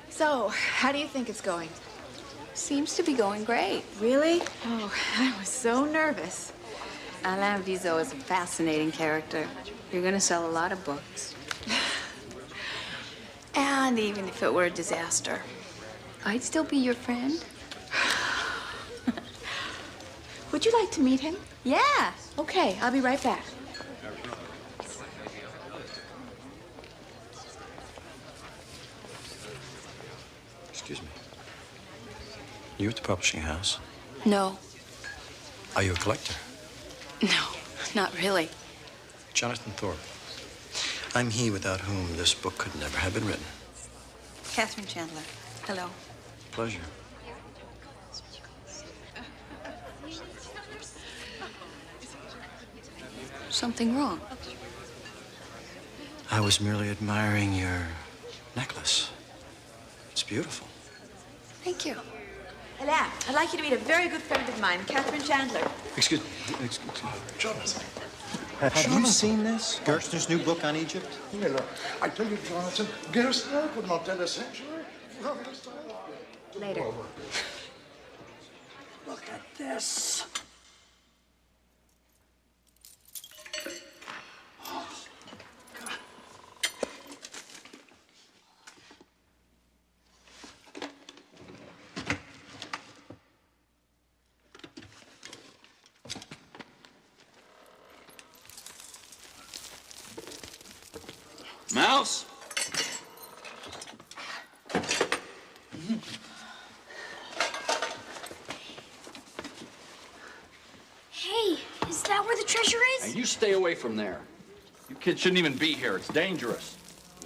So, how do you think it's going? Seems to be going great. Really? Oh, I was so nervous. Alain Vizot is a fascinating character. You're gonna sell a lot of books. And even if it were a disaster, I'd still be your friend. Would you like to meet him? Yeah. Okay, I'll be right back. Excuse me. You at the publishing house? No. Are you a collector? No, not really. Jonathan Thorpe. I'm he without whom this book could never have been written. Catherine Chandler. Hello. Pleasure. Something wrong? I was merely admiring your necklace. It's beautiful. Thank you. Alain, I'd like you to meet a very good friend of mine, Catherine Chandler. Excuse me. Jonathan. Have you seen this? Gerstner's new book on Egypt? Miller, I tell you, Jonathan, Gerstner could not tell a century. Later. Look at this. Mouse? Hey, is that where the treasure is? Now, you stay away from there. You kids shouldn't even be here. It's dangerous.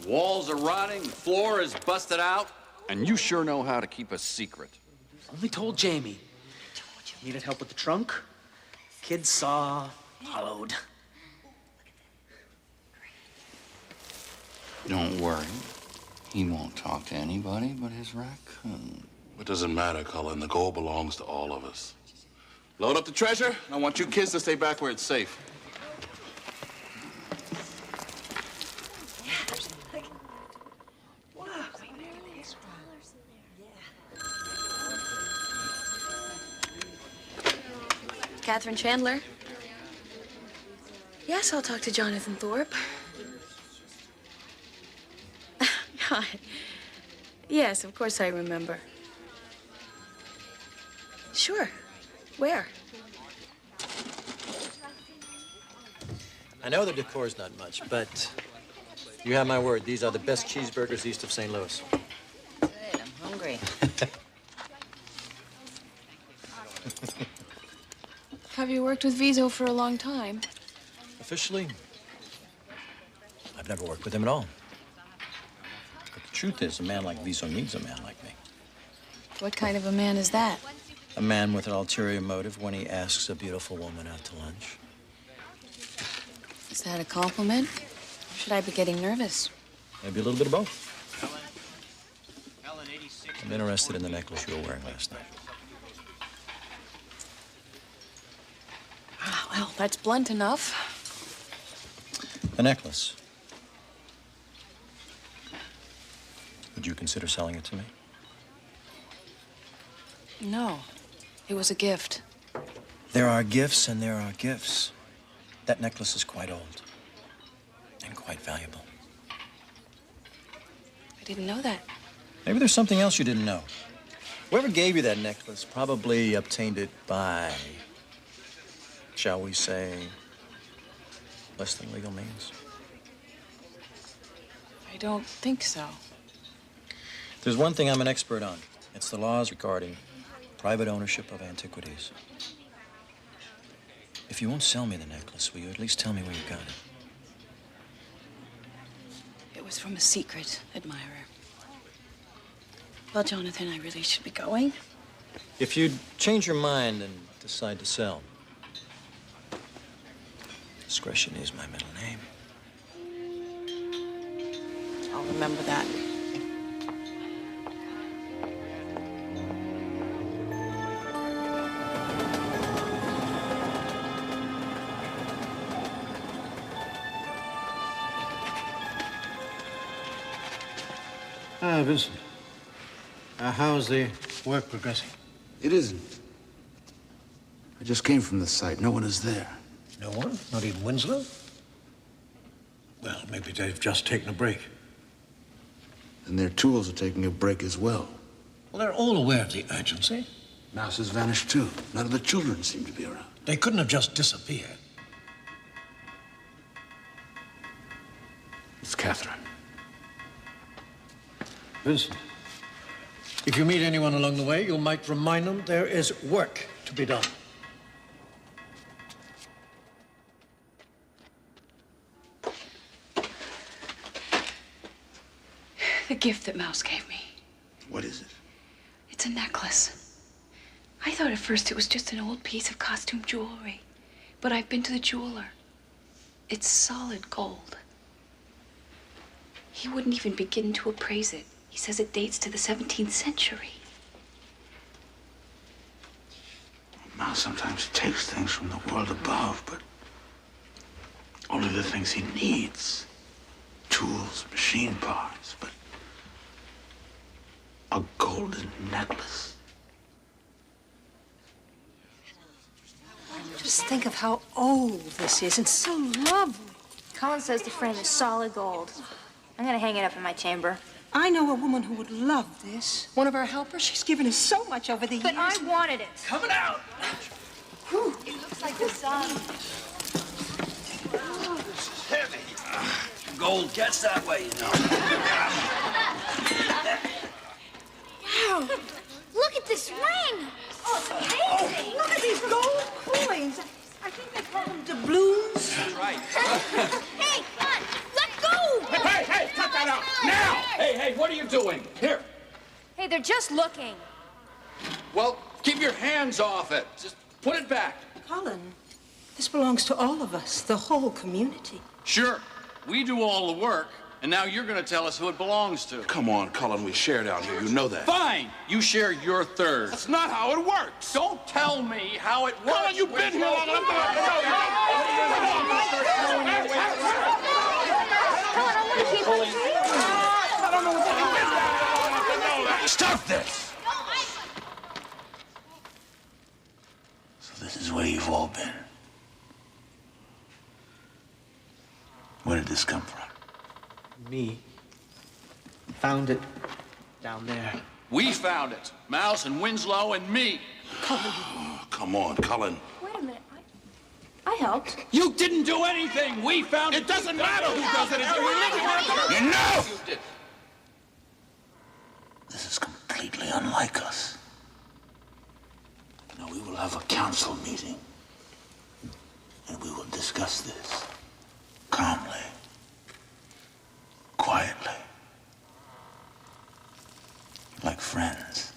The walls are rotting, the floor is busted out, and you sure know how to keep a secret. Only told Jamie. Needed help with the trunk? Kids saw, followed. Don't worry. He won't talk to anybody but his raccoon. It doesn't matter, Cullen. The gold belongs to all of us. Load up the treasure, and I want you kids to stay back where it's safe. Catherine Chandler. Yes, I'll talk to Jonathan Thorpe. God. Yes, of course I remember. Sure. Where? I know the decor's not much, but you have my word. These are the best cheeseburgers east of St. Louis. Good, I'm hungry. Have you worked with Vizot for a long time? Officially, I've never worked with him at all. But the truth is, a man like Vizot needs a man like me. What kind of a man is that? A man with an ulterior motive when he asks a beautiful woman out to lunch. Is that a compliment? Or should I be getting nervous? Maybe a little bit of both. I'm interested in the necklace you were wearing last night. Well, that's blunt enough. The necklace. Would you consider selling it to me? No. It was a gift. There are gifts and there are gifts. That necklace is quite old and quite valuable. I didn't know that. Maybe there's something else you didn't know. Whoever gave you that necklace probably obtained it by, shall we say, less than legal means. I don't think so. There's one thing I'm an expert on. It's the laws regarding private ownership of antiquities. If you won't sell me the necklace, will you at least tell me where you got it? It was from a secret admirer. Well, Jonathan, I really should be going. If you'd change your mind and decide to sell, discretion is my middle name. I'll remember that. Ah, Vincent. How's the work progressing? It isn't. I just came from the site. No one is there. No one? Not even Winslow? Well, maybe they've just taken a break. And their tools are taking a break as well. Well, they're all aware of the urgency. Mouse has vanished too. None of the children seem to be around. They couldn't have just disappeared. It's Catherine. Vincent, if you meet anyone along the way, you might remind them there is work to be done. The gift that Mouse gave me. What is it? It's a necklace. I thought at first it was just an old piece of costume jewelry. But I've been to the jeweler. It's solid gold. He wouldn't even begin to appraise it. He says it dates to the 17th century. Mouse sometimes takes things from the world above, but only the things he needs. Tools, machine parts, but a golden necklace. Just think of how old this is and so lovely. Colin says the frame is solid gold. I'm gonna hang it up in my chamber. I know a woman who would love this. One of our helpers. She's given us so much over the years. But I wanted it. Coming out. Whew. It looks like the sun. This is heavy. Gold gets that way, you know. Wow. Look at this ring. Oh, it's amazing. Look at these gold coins. I think they call them doubloons. That's right. Hey, Bud, let go. Hey, cut that out now! Hey, what are you doing? Here. Hey, they're just looking. Well, keep your hands off it. Just put it back. Colin, this belongs to all of us, the whole community. Sure, we do all the work, and now you're going to tell us who it belongs to. Come on, Cullen, we share down here. You know that. Fine, you share your third. That's not how it works. Don't tell me how it works. Cullen, you've been here long enough to know. Stop this! So this is where you've all been. Where did this come from? Me. Found it down there. We found it. Mouse and Winslow and me. Oh, come on, Cullen. Wait a minute. I helped. You didn't do anything. We found it. It doesn't matter who does it. You know! You did. This is completely unlike us. Now, we will have a council meeting, and we will discuss this calmly, quietly, like friends.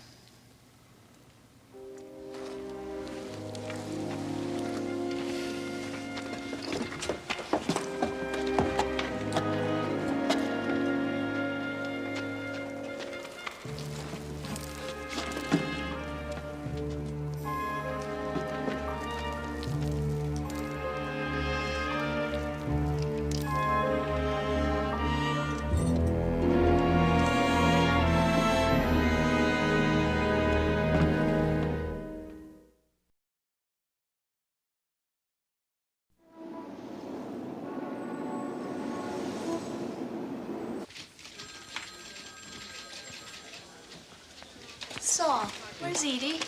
Saul, where's Edie?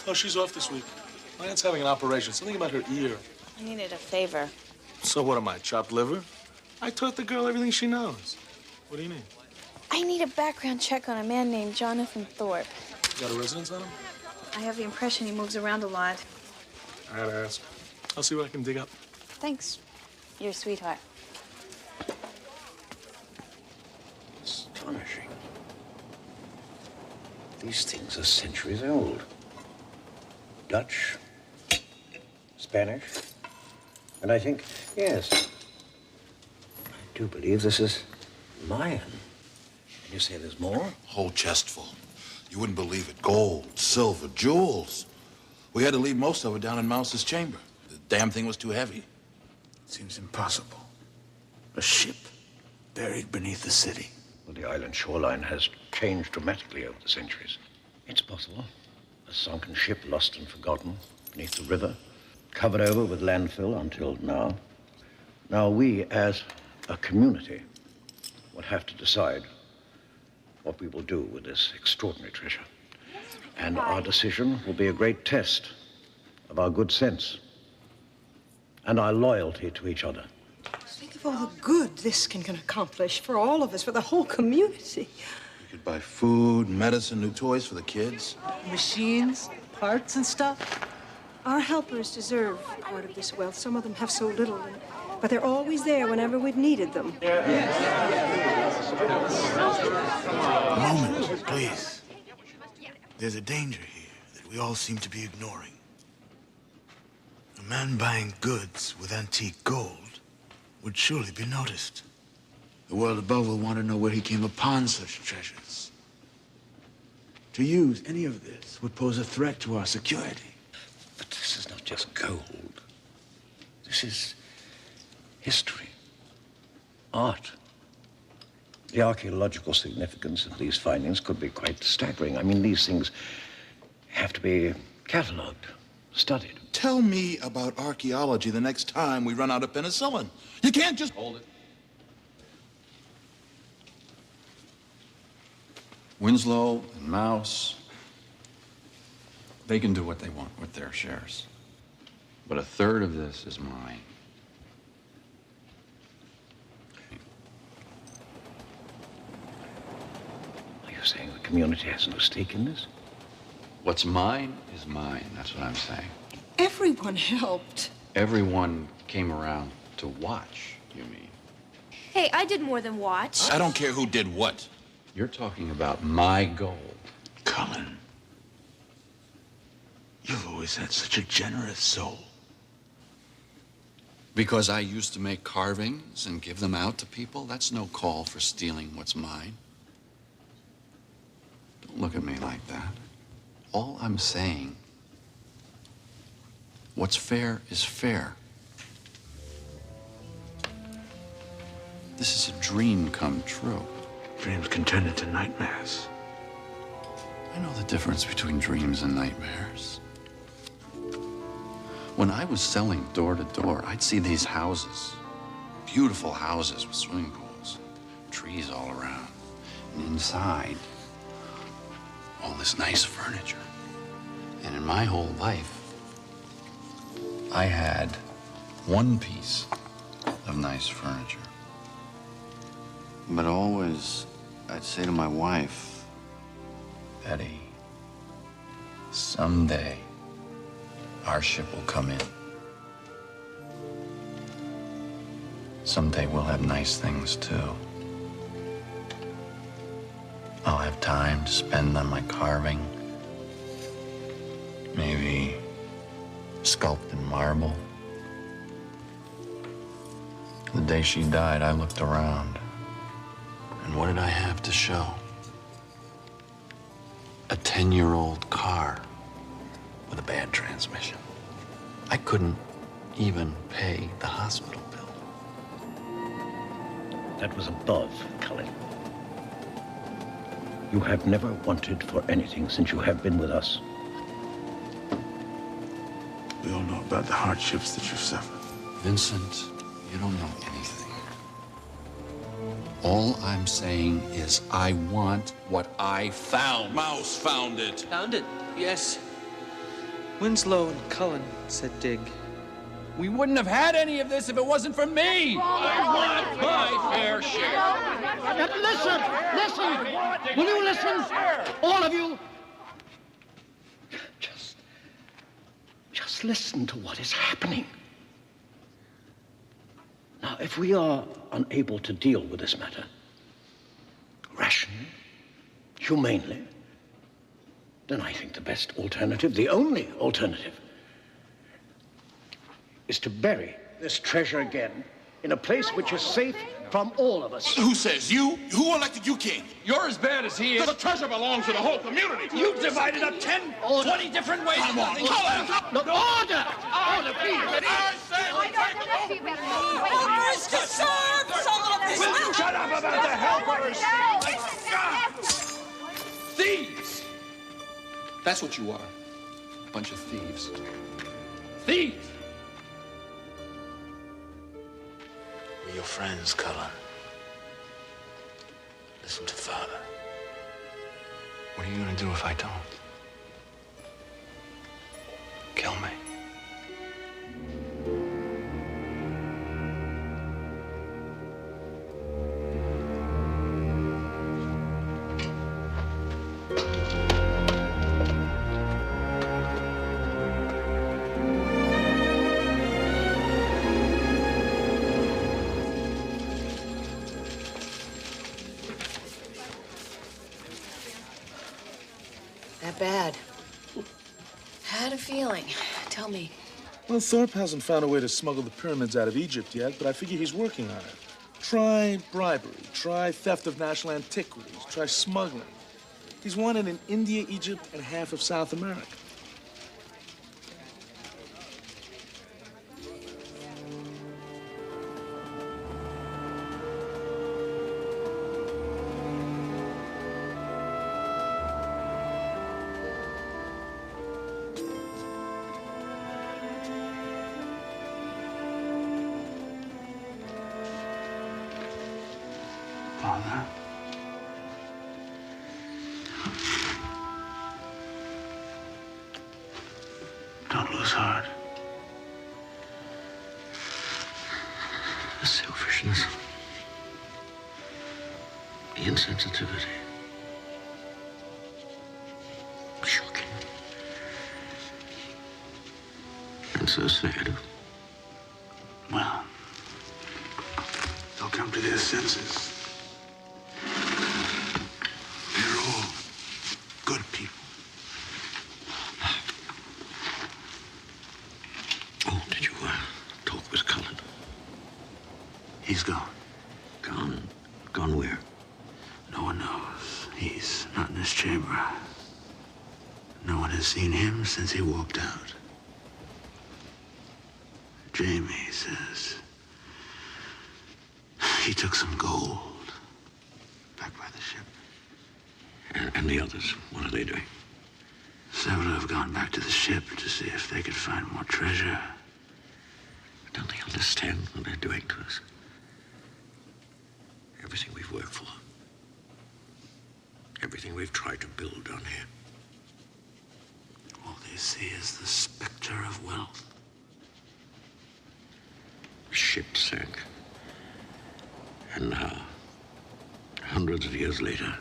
Oh, she's off this week. My aunt's having an operation. Something about her ear. I needed a favor. So what am I, chopped liver? I taught the girl everything she knows. What do you need? I need a background check on a man named Jonathan Thorpe. You got a residence on him? I have the impression he moves around a lot. I had to ask. I'll see what I can dig up. Thanks. You're a sweetheart. Astonishing. These things are centuries old. Dutch, Spanish, and I think, yes, I do believe this is Mayan. And you say there's more? Whole chest full. You wouldn't believe it. Gold, silver, jewels. We had to leave most of it down in Mouse's chamber. The damn thing was too heavy. Seems impossible. A ship buried beneath the city. Well, the island shoreline has changed dramatically over the centuries. It's possible. A sunken ship lost and forgotten beneath the river, covered over with landfill until now. Now we, as a community, will have to decide what we will do with this extraordinary treasure. And our decision will be a great test of our good sense and our loyalty to each other. Think of all the good this can accomplish for all of us, for the whole community. We could buy food, medicine, new toys for the kids. Machines, parts and stuff. Our helpers deserve part of this wealth. Some of them have so little, but they're always there whenever we've needed them. A moment, please. There's a danger here that we all seem to be ignoring. A man buying goods with antique gold would surely be noticed. The world above will want to know where he came upon such treasures. To use any of this would pose a threat to our security. But this is not just gold. This is history, art. The archaeological significance of these findings could be quite staggering. I mean, these things have to be catalogued, studied. Tell me about archaeology the next time we run out of penicillin. You can't just... Hold it. Winslow and Mouse, they can do what they want with their shares. But a third of this is mine. Are you saying the community has no stake in this? What's mine is mine. That's what I'm saying. Everyone helped. Everyone came around to watch, you mean? Hey, I did more than watch. I don't care who did what. You're talking about my gold. Cullen, you've always had such a generous soul. Because I used to make carvings and give them out to people, that's no call for stealing what's mine. Don't look at me like that. All I'm saying, what's fair is fair. This is a dream come true. Dreams can turn into nightmares. I know the difference between dreams and nightmares. When I was selling door to door, I'd see these houses, beautiful houses with swimming pools, trees all around, and inside, all this nice furniture. And in my whole life, I had one piece of nice furniture. But always, I'd say to my wife, Betty, someday our ship will come in. Someday we'll have nice things too. I'll have time to spend on my carving, maybe sculpt in marble. The day she died, I looked around. And what did I have to show? A 10-year-old car with a bad transmission. I couldn't even pay the hospital bill. That was above, Cullen. You have never wanted for anything since you have been with us. We all know about the hardships that you've suffered. Vincent, you don't know anything. All I'm saying is I want what I found. Mouse found it. Found it, yes. Winslow and Cullen said dig. We wouldn't have had any of this if it wasn't for me. I want my fair share. Listen! Listen! Will you listen? All of you! Just listen to what is happening. Now, if we are unable to deal with this matter rationally, humanely, then I think the best alternative, the only alternative, is to bury this treasure again in a place which is safe from all of us. Who says? You? Who elected you king? You're as bad as he is. The treasure belongs to the whole community. You divided up 10, 20 different ways. Come on, Look, order! Order, please! Helpers to serve some of this. Will you shut up about the helpers? Thieves! That's what you are. A bunch of thieves. Thieves! We're your friends, Cullen. Listen to Father. What are you gonna do if I don't? Kill me. That bad. Had a feeling. Tell me. Well, Thorpe hasn't found a way to smuggle the pyramids out of Egypt yet, but I figure he's working on it. Try bribery, try theft of national antiquities, try smuggling. He's wanted in India, Egypt, and half of South America. Father. Don't lose heart. The selfishness, the insensitivity. Shocking. And so sad. Well, they'll come to their senses. They're all good people. Oh, did you talk with Cullen? He's gone. Gone? Gone where? No one knows. He's not in his chamber. No one has seen him since he walked out. Jamie says he took some gold back by the ship. And the others, what are they doing? Several have gone back to the ship to see if they could find more treasure. Don't they understand what they're doing to us? Everything we've worked for. Everything we've tried to build down here. All they see is the specter of wealth. The ship sank. And now, hundreds of years later,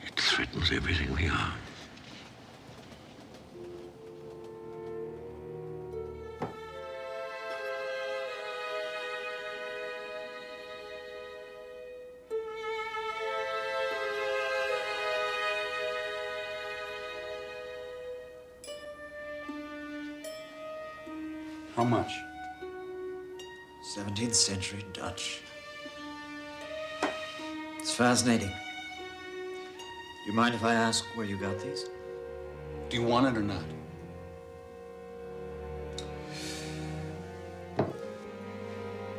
it threatens everything we are. How much? 17th century Dutch. It's fascinating. Do you mind if I ask where you got these? Do you want it or not?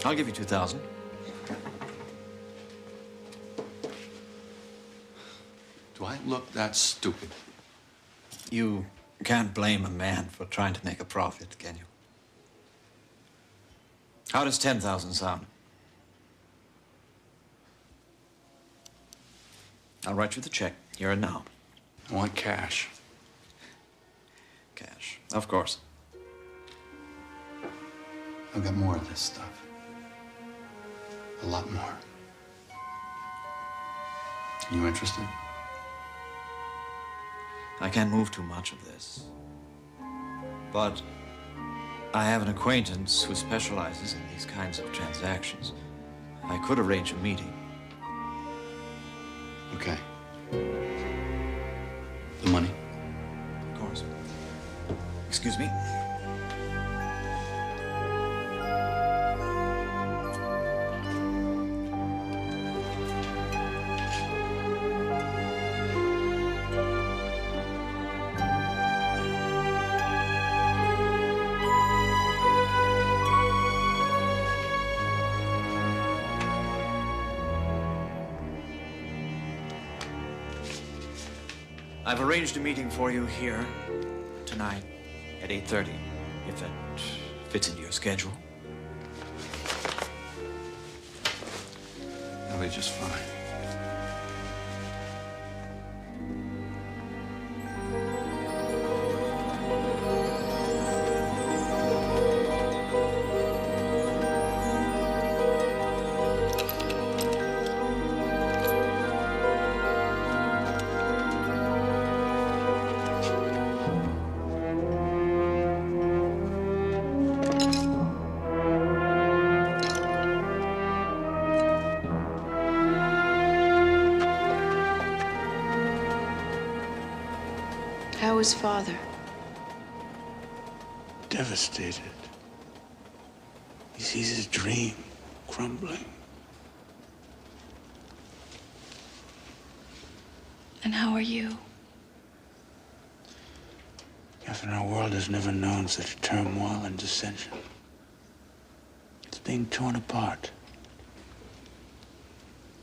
I'll give you 2,000. Do I look that stupid? You can't blame a man for trying to make a profit, can you? How does 10,000 sound? I'll write you the check here and now. I want cash. Cash, of course. I've got more of this stuff. A lot more. You interested? I can't move too much of this. But I have an acquaintance who specializes in these kinds of transactions. I could arrange a meeting. Okay. The money? Of course. Excuse me. I've arranged a meeting for you here tonight at 8:30, if that fits into your schedule. That'll be just fine. How is Father? Devastated. He sees his dream crumbling. And how are you? Catherine, our world has never known such turmoil and dissension. It's being torn apart.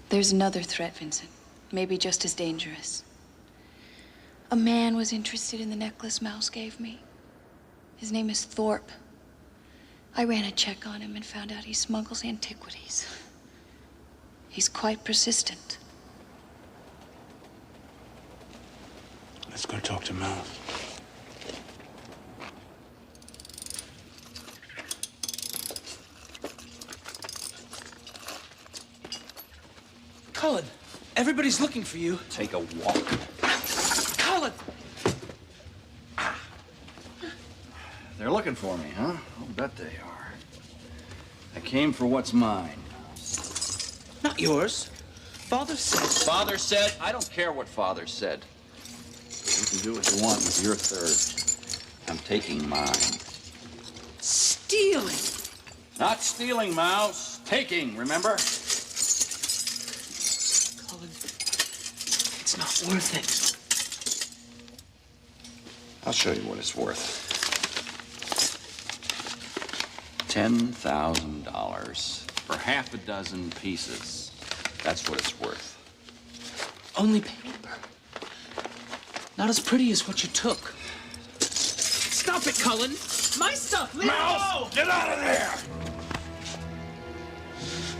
There's another threat, Vincent. Maybe just as dangerous. A man was interested in the necklace Mouse gave me. His name is Thorpe. I ran a check on him and found out he smuggles antiquities. He's quite persistent. Let's go talk to Mouse. Cullen, everybody's looking for you. Take a walk. Cullen! They're looking for me, huh? I'll bet they are. I came for what's mine. Not yours. Father said. Father said? I don't care what Father said. You can do what you want with your third. I'm taking mine. Stealing. Not stealing, Mouse. Taking, remember? Cullen, it's not worth it. I'll show you what it's worth. $10,000 for half a dozen pieces. That's what it's worth. Only paper. Not as pretty as what you took. Stop it, Cullen. My stuff. Leave Mouse, it alone. get out of there!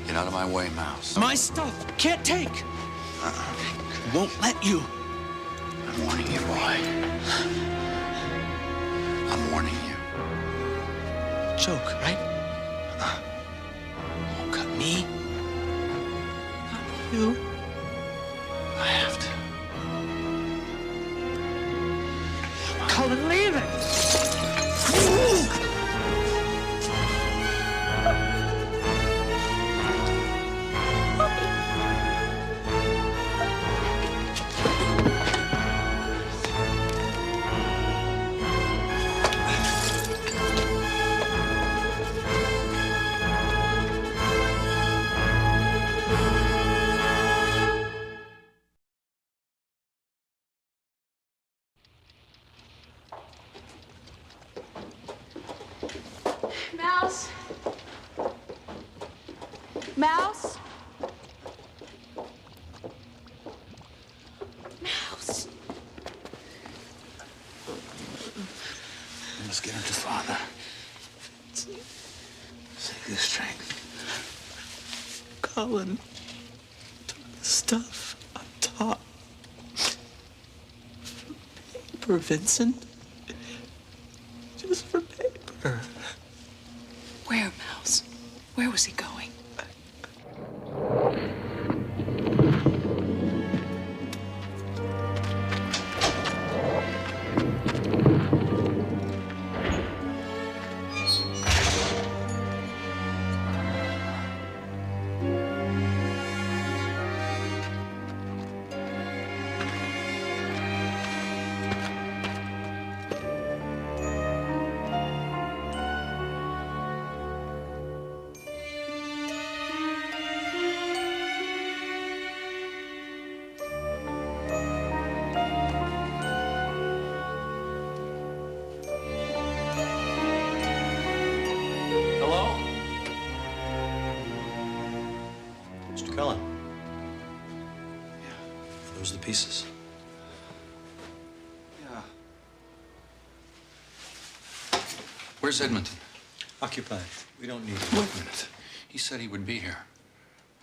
Get out of my way, Mouse. My stuff. Can't take. Won't let you. I'm warning you, boy. I'm warning you. Joke, right? Won't cut me. Not you. I have to. Cullen, leave it. Mouse? Mouse? Mouse? We must get him to Father. Save your strength. Cullen took the stuff on top. for Vincent? Just for paper. Where, Mouse? Where was he going? Hello? Mr. Cullen. Yeah. Those are the pieces. Yeah. Where's Edmonton? Occupied. We don't need Wait a minute. He said he would be here.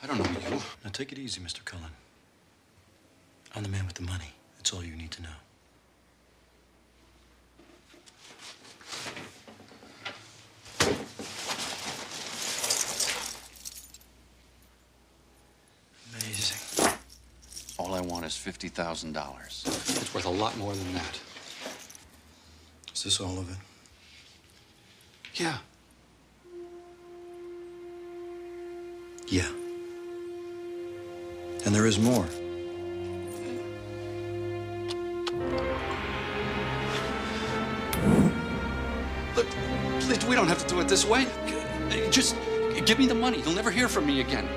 I don't know you. Now take it easy, Mr. Cullen. I'm the man with the money. That's all you need to know. Amazing. All I want is $50,000. It's worth a lot more than that. Is this all of it? Yeah. Yeah. And there is more. Look, please, we don't have to do it this way. Just give me the money. You'll never hear from me again.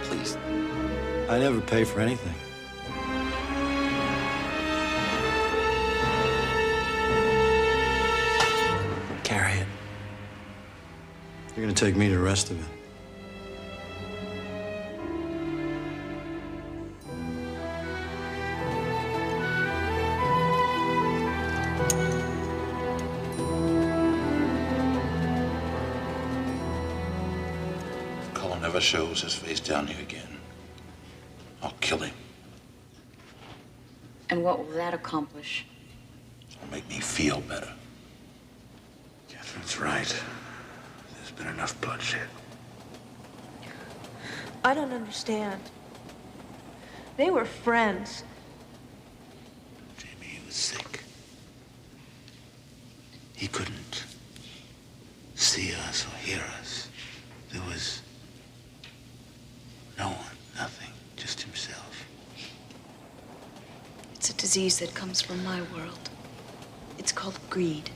Please. I never pay for anything. Carry it. You're gonna take me to the rest of it. If Cullen ever shows his face down here again, I'll kill him. And what will that accomplish? It'll make me feel better. Catherine's right. There's been enough bloodshed. I don't understand. They were friends. Jamie, he was sick. He couldn't see us or hear us. There was no one, nothing, just himself. It's a disease that comes from my world. It's called greed.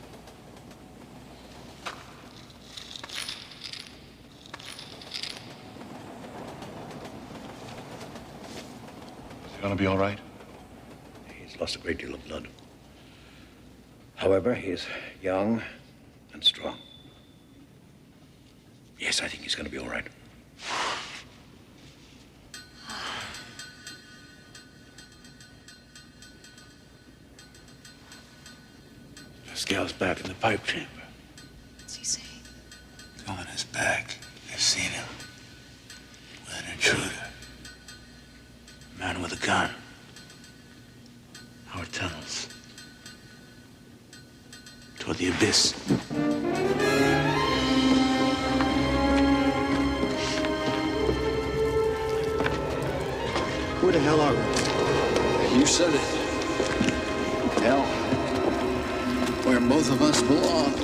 Is he gonna be all right? He's lost a great deal of blood. However, he is young and strong. Yes, I think he's gonna be all right. Pascal's back in the pipe chamber. What's he saying? He's on his back. They've seen him. With an intruder. A man with a gun. Our tunnels. Toward the abyss. Where the hell are we? You said it. Hell. Where both of us belong.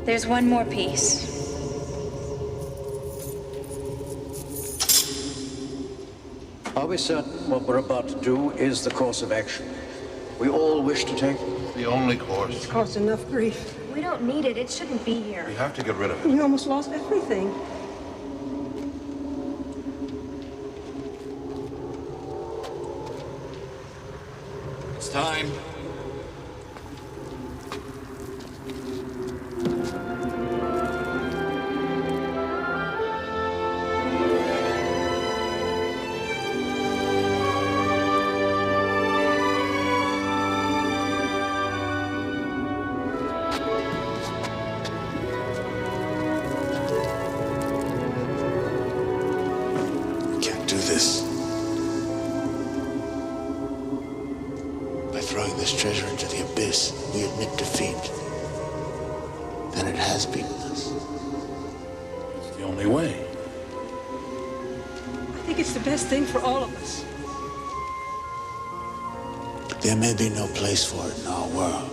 There's one more piece. Are we certain what we're about to do is the course of action we all wish to take? The only course. It's caused enough grief. We don't need it. It shouldn't be here. We have to get rid of it. You almost lost everything. It's time. Can't do this. By throwing this treasure into the abyss, we admit defeat. Then it has beaten us. It's the only way. I think it's the best thing for all of us. There may be no place for it in our world,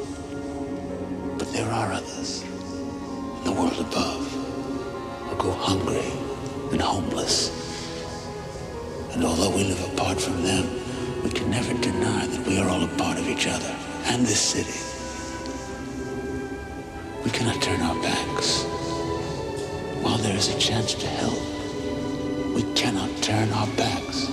but there are others in the world above who go hungry and homeless. And although we live apart from them, we can never deny that we are all a part of each other and this city. We cannot turn our backs. While there is a chance to help, we cannot turn our backs.